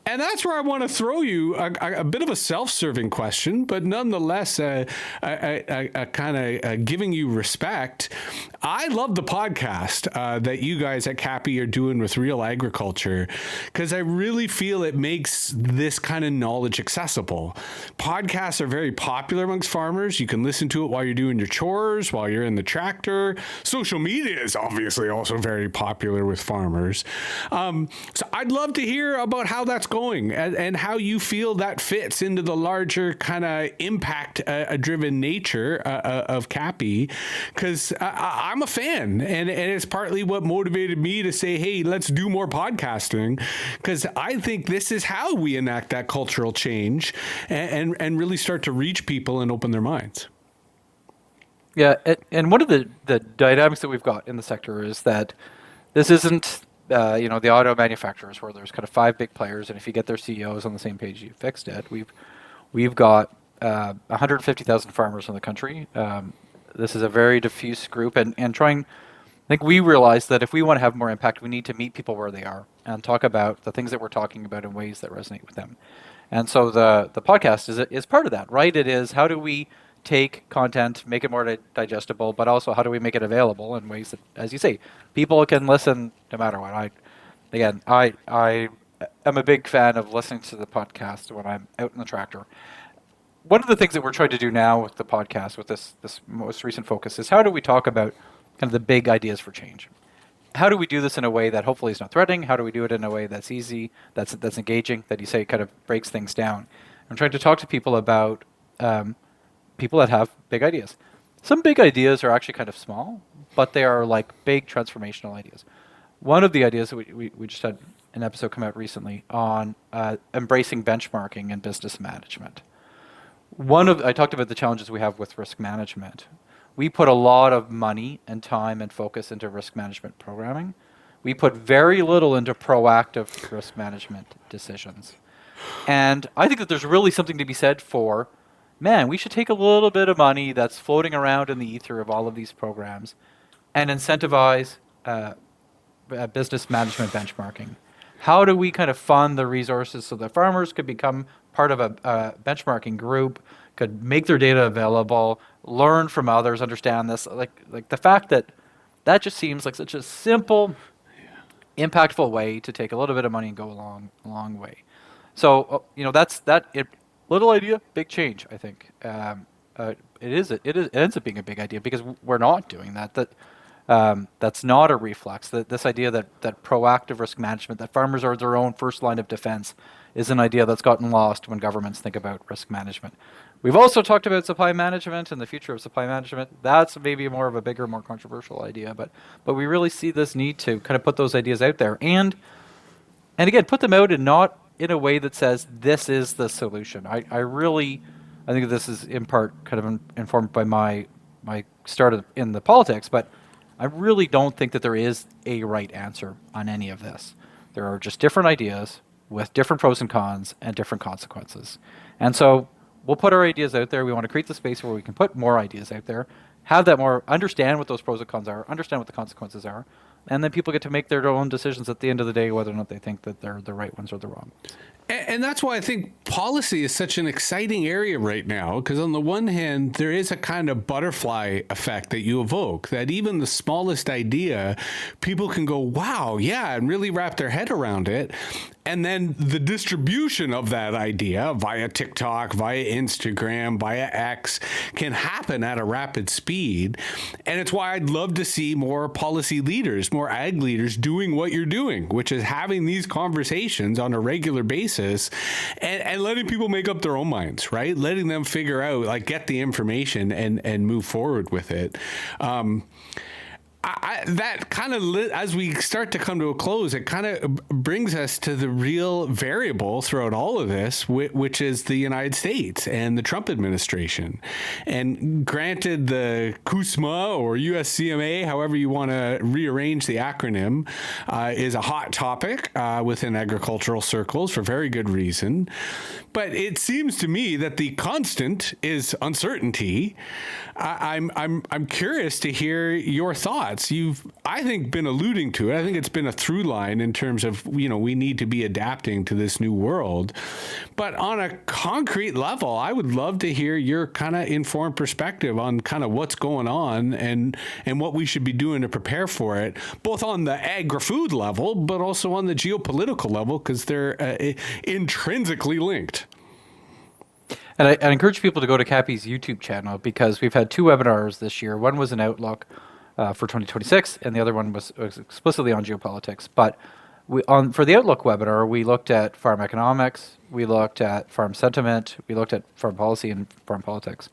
And that's where I want to throw you a bit of a self-serving question, but nonetheless, a kind of giving you respect. I love the podcast that you guys at CAPI are doing with Real Agriculture, because I really feel it makes this kind of knowledge accessible. Podcasts are very popular amongst farmers. You can listen to it while you're doing your chores, while you're in the tractor. Social media is obviously also very popular with farmers. So I'd love to hear about how that's going and how you feel that fits into the larger kind of impact-driven nature of CAPI, because I'm a fan, and it's partly what motivated me to say, hey, let's do more podcasting, because I think this is how we enact that cultural change and really start to reach people and open their minds. Yeah, and one of the dynamics that we've got in the sector is that this isn't the auto manufacturers where there's kind of five big players, and if you get their CEOs on the same page, you fixed it. We've got 150,000 farmers in the country. This is a very diffuse group, and I think we realize that if we want to have more impact, we need to meet people where they are and talk about the things that we're talking about in ways that resonate with them. And so the podcast is part of that, right? It is, how do we take content, make it more digestible, but also how do we make it available in ways that, as you say, people can listen no matter what. I am a big fan of listening to the podcast when I'm out in the tractor. One of the things that we're trying to do now with the podcast, with this most recent focus, is how do we talk about kind of the big ideas for change? How do we do this in a way that hopefully is not threatening? How do we do it in a way that's easy, that's engaging, that you say kind of breaks things down? I'm trying to talk to people about people that have big ideas. Some big ideas are actually kind of small, but they are like big transformational ideas. One of the ideas that we just had an episode come out recently on embracing benchmarking in business management. I talked about the challenges we have with risk management. We put a lot of money and time and focus into risk management programming. We put very little into proactive risk management decisions. And I think that there's really something to be said for, man, we should take a little bit of money that's floating around in the ether of all of these programs and incentivize business management benchmarking. How do we kind of fund the resources so that farmers could become part of a benchmarking group, could make their data available, learn from others, understand this? Like the fact that just seems like such a simple, impactful way to take a little bit of money and go a long way. So that's little idea, big change. I think it ends up being a big idea because we're not doing that. That's not a reflex. This idea that proactive risk management, that farmers are their own first line of defense, is an idea that's gotten lost when governments think about risk management. We've also talked about supply management and the future of supply management. That's maybe more of a bigger, more controversial idea, but we really see this need to kind of put those ideas out there and again put them out and not in a way that says this is the solution. I think this is in part kind of informed by my start in the politics, but I really don't think that there is a right answer on any of this. There are just different ideas with different pros and cons and different consequences. And so we'll put our ideas out there. We want to create the space where we can put more ideas out there, have that more, understand what those pros and cons are, understand what the consequences are, and then people get to make their own decisions at the end of the day, whether or not they think that they're the right ones or the wrong ones. And that's why I think policy is such an exciting area right now, because on the one hand, there is a kind of butterfly effect that you evoke, that even the smallest idea, people can go, wow, yeah, and really wrap their head around it. And then the distribution of that idea via TikTok, via Instagram, via X can happen at a rapid speed. And it's why I'd love to see more policy leaders, more ag leaders doing what you're doing, which is having these conversations on a regular basis and letting people make up their own minds, right? Letting them figure out, like, get the information and move forward with it. That kind of, as we start to come to a close, it kind of brings us to the real variable throughout all of this, which is the United States and the Trump administration. And granted, the CUSMA or USCMA, however you want to rearrange the acronym, is a hot topic within agricultural circles for very good reason. But it seems to me that the constant is uncertainty. I'm curious to hear your thoughts. You've, I think, been alluding to it. I think it's been a through line in terms of, we need to be adapting to this new world. But on a concrete level, I would love to hear your kind of informed perspective on kind of what's going on and what we should be doing to prepare for it, both on the agri-food level, but also on the geopolitical level, because they're intrinsically linked. And I encourage people to go to CAPI's YouTube channel because we've had two webinars this year. One was an outlook for 2026, and the other one was explicitly on geopolitics. But for the Outlook webinar, we looked at farm economics, we looked at farm sentiment, we looked at farm policy and farm politics.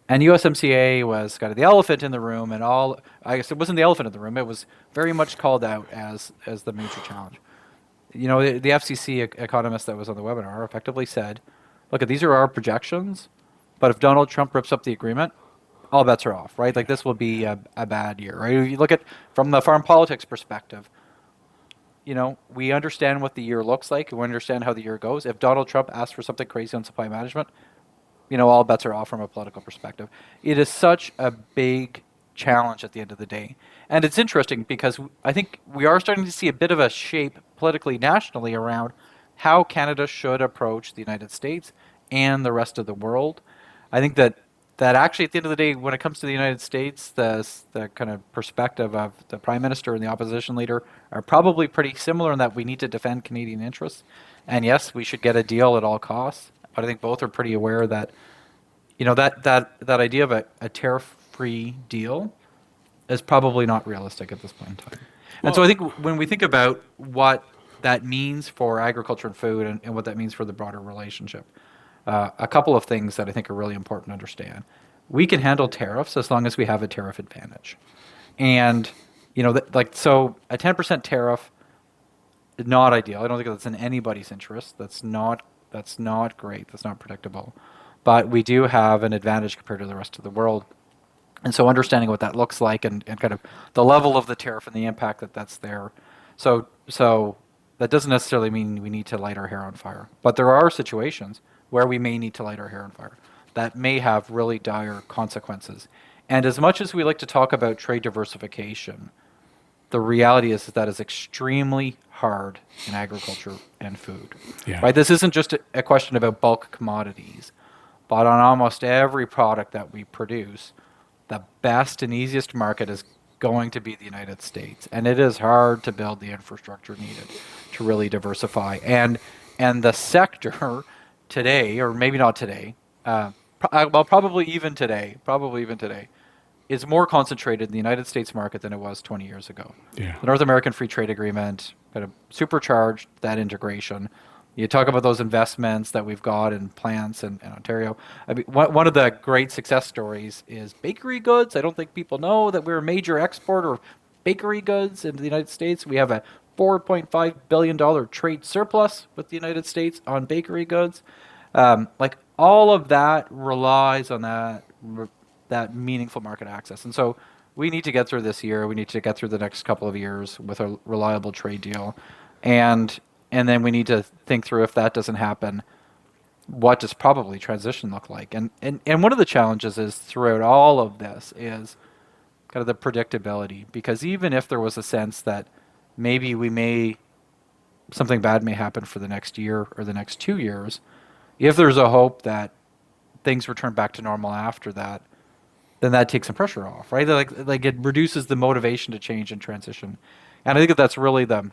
And USMCA was kind of the elephant in the room, and I guess it wasn't the elephant in the room, it was very much called out as the major challenge. The FCC economist that was on the webinar effectively said, look, these are our projections, but if Donald Trump rips up the agreement, all bets are off, right? Like, this will be a bad year, right? If you look at from the farm politics perspective, we understand what the year looks like, and we understand how the year goes. If Donald Trump asks for something crazy on supply management, all bets are off from a political perspective. It is such a big challenge at the end of the day. And it's interesting because I think we are starting to see a bit of a shape politically, nationally, around how Canada should approach the United States and the rest of the world. I think that that actually, at the end of the day, when it comes to the United States, the kind of perspective of the Prime Minister and the opposition leader are probably pretty similar in that we need to defend Canadian interests. And yes, we should get a deal at all costs. But I think both are pretty aware that, that idea of a tariff-free deal is probably not realistic at this point in time. And so I think when we think about what that means for agriculture and food and what that means for the broader relationship, a couple of things that I think are really important to understand. We can handle tariffs as long as we have a tariff advantage. And, so a 10% tariff is not ideal. I don't think that's in anybody's interest. That's not great. That's not predictable. But we do have an advantage compared to the rest of the world. And so understanding what that looks like and kind of the level of the tariff and the impact that's there. So that doesn't necessarily mean we need to light our hair on fire. But there are situations where we may need to light our hair on fire that may have really dire consequences. And as much as we like to talk about trade diversification, the reality is that is extremely hard in agriculture and food. Yeah. Right? This isn't just a question about bulk commodities, but on almost every product that we produce, the best and easiest market is going to be the United States. And it is hard to build the infrastructure needed to really diversify. And the sector today, or maybe not today, probably even today, is more concentrated in the United States market than it was 20 years ago. Yeah. The North American Free Trade Agreement kind of supercharged that integration. You talk about those investments that we've got in plants in Ontario. I mean, one of the great success stories is bakery goods. I don't think people know that we're a major exporter of bakery goods into the United States. We have a $4.5 billion trade surplus with the United States on bakery goods. All of that relies on that meaningful market access. And so we need to get through this year. We need to get through the next couple of years with a reliable trade deal. And then we need to think through, if that doesn't happen, what does probably transition look like? And one of the challenges is throughout all of this is kind of the predictability. Because even if there was a sense that maybe something bad may happen for the next year or the next 2 years, if there's a hope that things return back to normal after that, then that takes some pressure off, right? Like it reduces the motivation to change and transition. And I think that's really the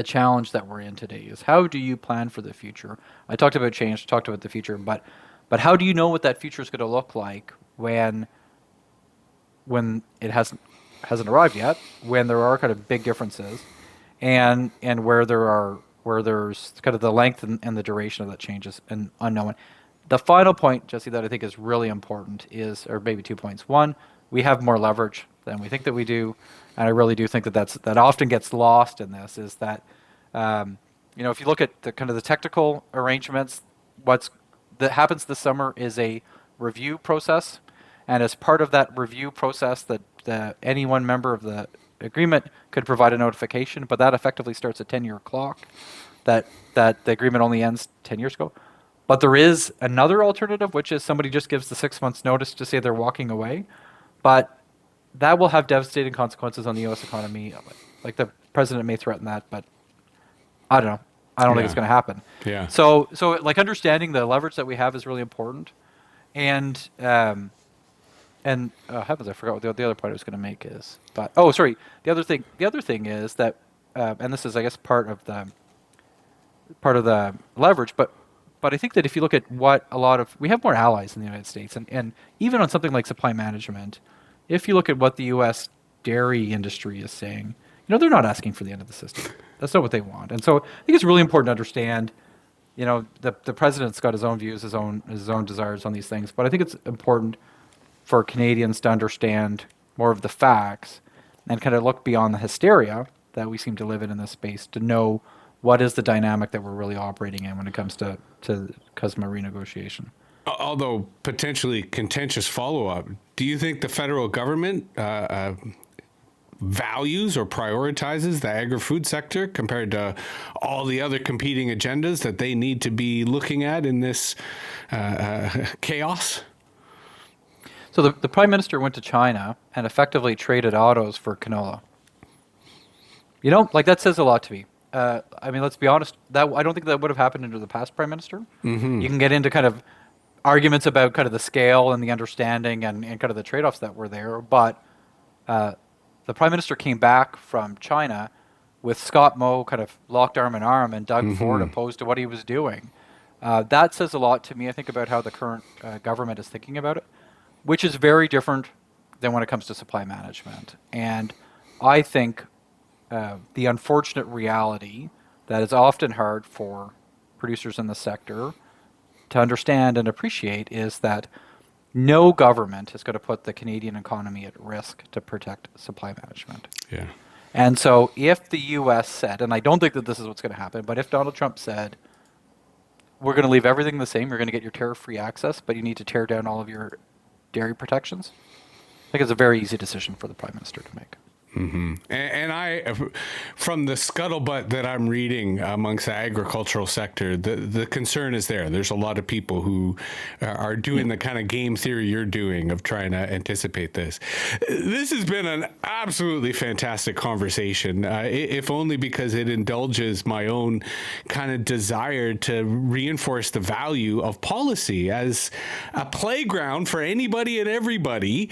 challenge that we're in today is how do you plan for the future? I talked about change, talked about the future, but how do you know what that future is going to look like when it hasn't arrived yet, when there are kind of big differences, and where there's kind of the length and the duration of that change is an unknown. The final point, Jesse, that I think is really important is, or maybe 2 points. One, we have more leverage than we think that we do. And I really do think that often gets lost in this is that, if you look at the kind of the technical arrangements, that happens this summer is a review process. And as part of that review process, that any one member of the agreement could provide a notification, but that effectively starts a 10-year clock that the agreement only ends 10 years ago. But there is another alternative, which is somebody just gives the 6 months notice to say they're walking away. But that will have devastating consequences on the U.S. economy. Like the president may threaten that, but I don't know. I don't think it's going to happen. Yeah. So understanding the leverage that we have is really important. And heavens, I forgot what the other point I was going to make is. But the other thing is that, and this is I guess part of the leverage, but I think that if you look at we have more allies in the United States, and even on something like supply management. If you look at what the U.S. dairy industry is saying, they're not asking for the end of the system. That's not what they want. And so I think it's really important to understand, the president's got his own views, his own desires on these things. But I think it's important for Canadians to understand more of the facts and kind of look beyond the hysteria that we seem to live in this space to know what is the dynamic that we're really operating in when it comes to CUSMA renegotiation. Although potentially contentious follow-up, do you think the federal government values or prioritizes the agri-food sector compared to all the other competing agendas that they need to be looking at in this chaos? So the Prime Minister went to China and effectively traded autos for canola. That says a lot to me. Let's be honest, that I don't think that would have happened under the past Prime Minister. Mm-hmm. You can get into kind of arguments about kind of the scale and the understanding and kind of the trade-offs that were there. But the Prime Minister came back from China with Scott Moe kind of locked arm in arm and Doug Ford opposed to what he was doing. That says a lot to me, I think, about how the current government is thinking about it, which is very different than when it comes to supply management. And I think the unfortunate reality that is often hard for producers in the sector to understand and appreciate is that no government is going to put the Canadian economy at risk to protect supply management. Yeah. And so if the U.S. said, and I don't think that this is what's going to happen, but if Donald Trump said, we're going to leave everything the same, you're going to get your tariff-free access, but you need to tear down all of your dairy protections, I think it's a very easy decision for the Prime Minister to make. Mm-hmm. And I, from the scuttlebutt that I'm reading amongst the agricultural sector, the concern is there. There's a lot of people who are doing the kind of game theory you're doing of trying to anticipate this. This has been an absolutely fantastic conversation, if only because it indulges my own kind of desire to reinforce the value of policy as a playground for anybody and everybody,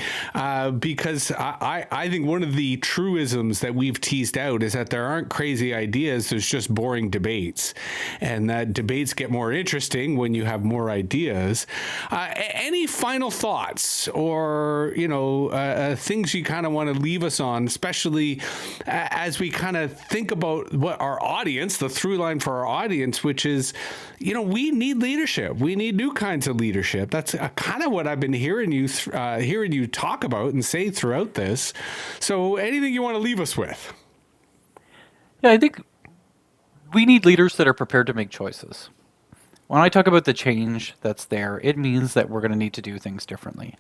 because I think one of the truisms that we've teased out is that there aren't crazy ideas, there's just boring debates, and that debates get more interesting when you have more ideas. Any final thoughts or things you kind of want to leave us on, especially as we kind of think about what our audience, the through line for our audience, which is, we need leadership, we need new kinds of leadership. That's kind of what I've been hearing you talk about and say throughout this. So anything you want to leave us with? Yeah, I think we need leaders that are prepared to make choices. When I talk about the change that's there, it means that we're going to need to do things differently.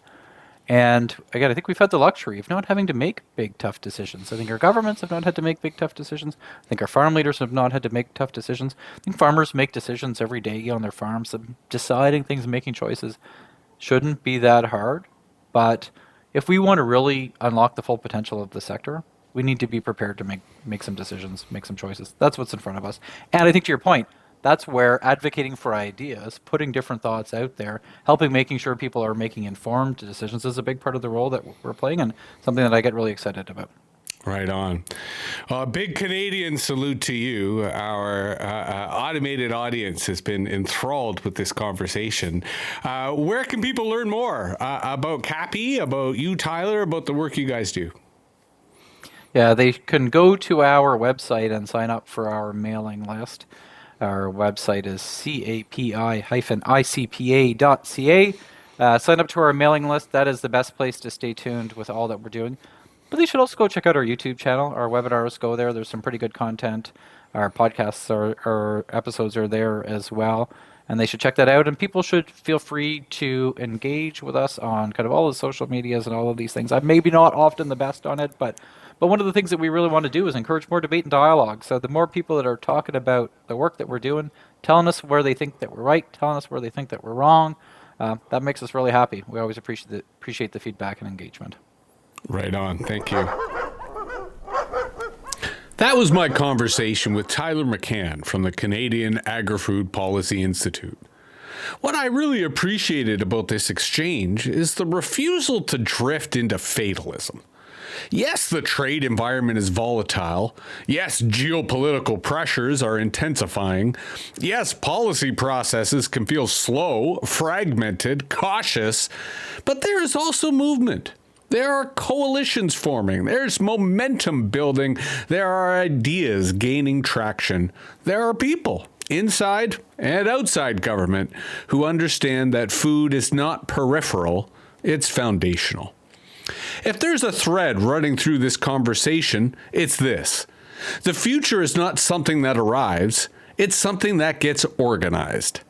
And again, I think we've had the luxury of not having to make big, tough decisions. I think our governments have not had to make big, tough decisions. I think our farm leaders have not had to make tough decisions. I think farmers make decisions every day on their farms. Deciding things and making choices shouldn't be that hard. But if we want to really unlock the full potential of the sector, we need to be prepared to make some decisions, make some choices. That's what's in front of us. And I think to your point, that's where advocating for ideas, putting different thoughts out there, making sure people are making informed decisions is a big part of the role that we're playing, and something that I get really excited about. Right on. A big Canadian salute to you. Our automated audience has been enthralled with this conversation. Where can people learn more about CAPI, about you, Tyler, about the work you guys do? Yeah, they can go to our website and sign up for our mailing list. Our website is capi-icpa.ca. Sign up to our mailing list. That is the best place to stay tuned with all that we're doing. But they should also go check out our YouTube channel. Our webinars go there. There's some pretty good content. Our podcasts our episodes are there as well. And they should check that out. And people should feel free to engage with us on kind of all the social medias and all of these things. I'm maybe not often the best on it, but one of the things that we really want to do is encourage more debate and dialogue. So the more people that are talking about the work that we're doing, telling us where they think that we're right, telling us where they think that we're wrong, that makes us really happy. We always appreciate the feedback and engagement. Right on. Thank you. That was my conversation with Tyler McCann from the Canadian Agri-Food Policy Institute. What I really appreciated about this exchange is the refusal to drift into fatalism. Yes, the trade environment is volatile. Yes, geopolitical pressures are intensifying. Yes, policy processes can feel slow, fragmented, cautious, but there is also movement. There are coalitions forming. There's momentum building. There are ideas gaining traction. There are people inside and outside government who understand that food is not peripheral, it's foundational. If there's a thread running through this conversation, it's this. The future is not something that arrives, it's something that gets organized.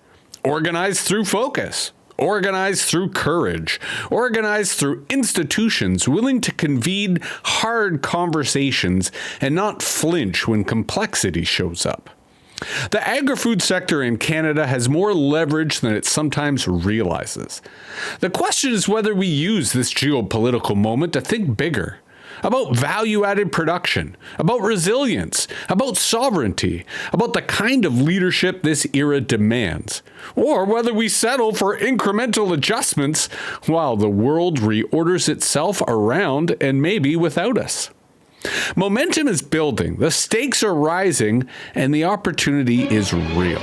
Organized through focus. Organized through courage. Organized through institutions willing to convene hard conversations and not flinch when complexity shows up. The agri-food sector in Canada has more leverage than it sometimes realizes. The question is whether we use this geopolitical moment to think bigger, about value-added production, about resilience, about sovereignty, about the kind of leadership this era demands, or whether we settle for incremental adjustments while the world reorders itself around and maybe without us. Momentum is building, the stakes are rising, and the opportunity is real.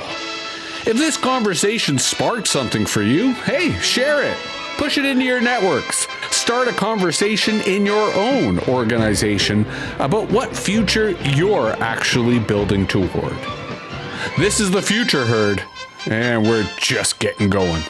If this conversation sparked something for you, hey, share it. Push it into your networks. Start a conversation in your own organization about what future you're actually building toward. This is the Future Herd, and we're just getting going.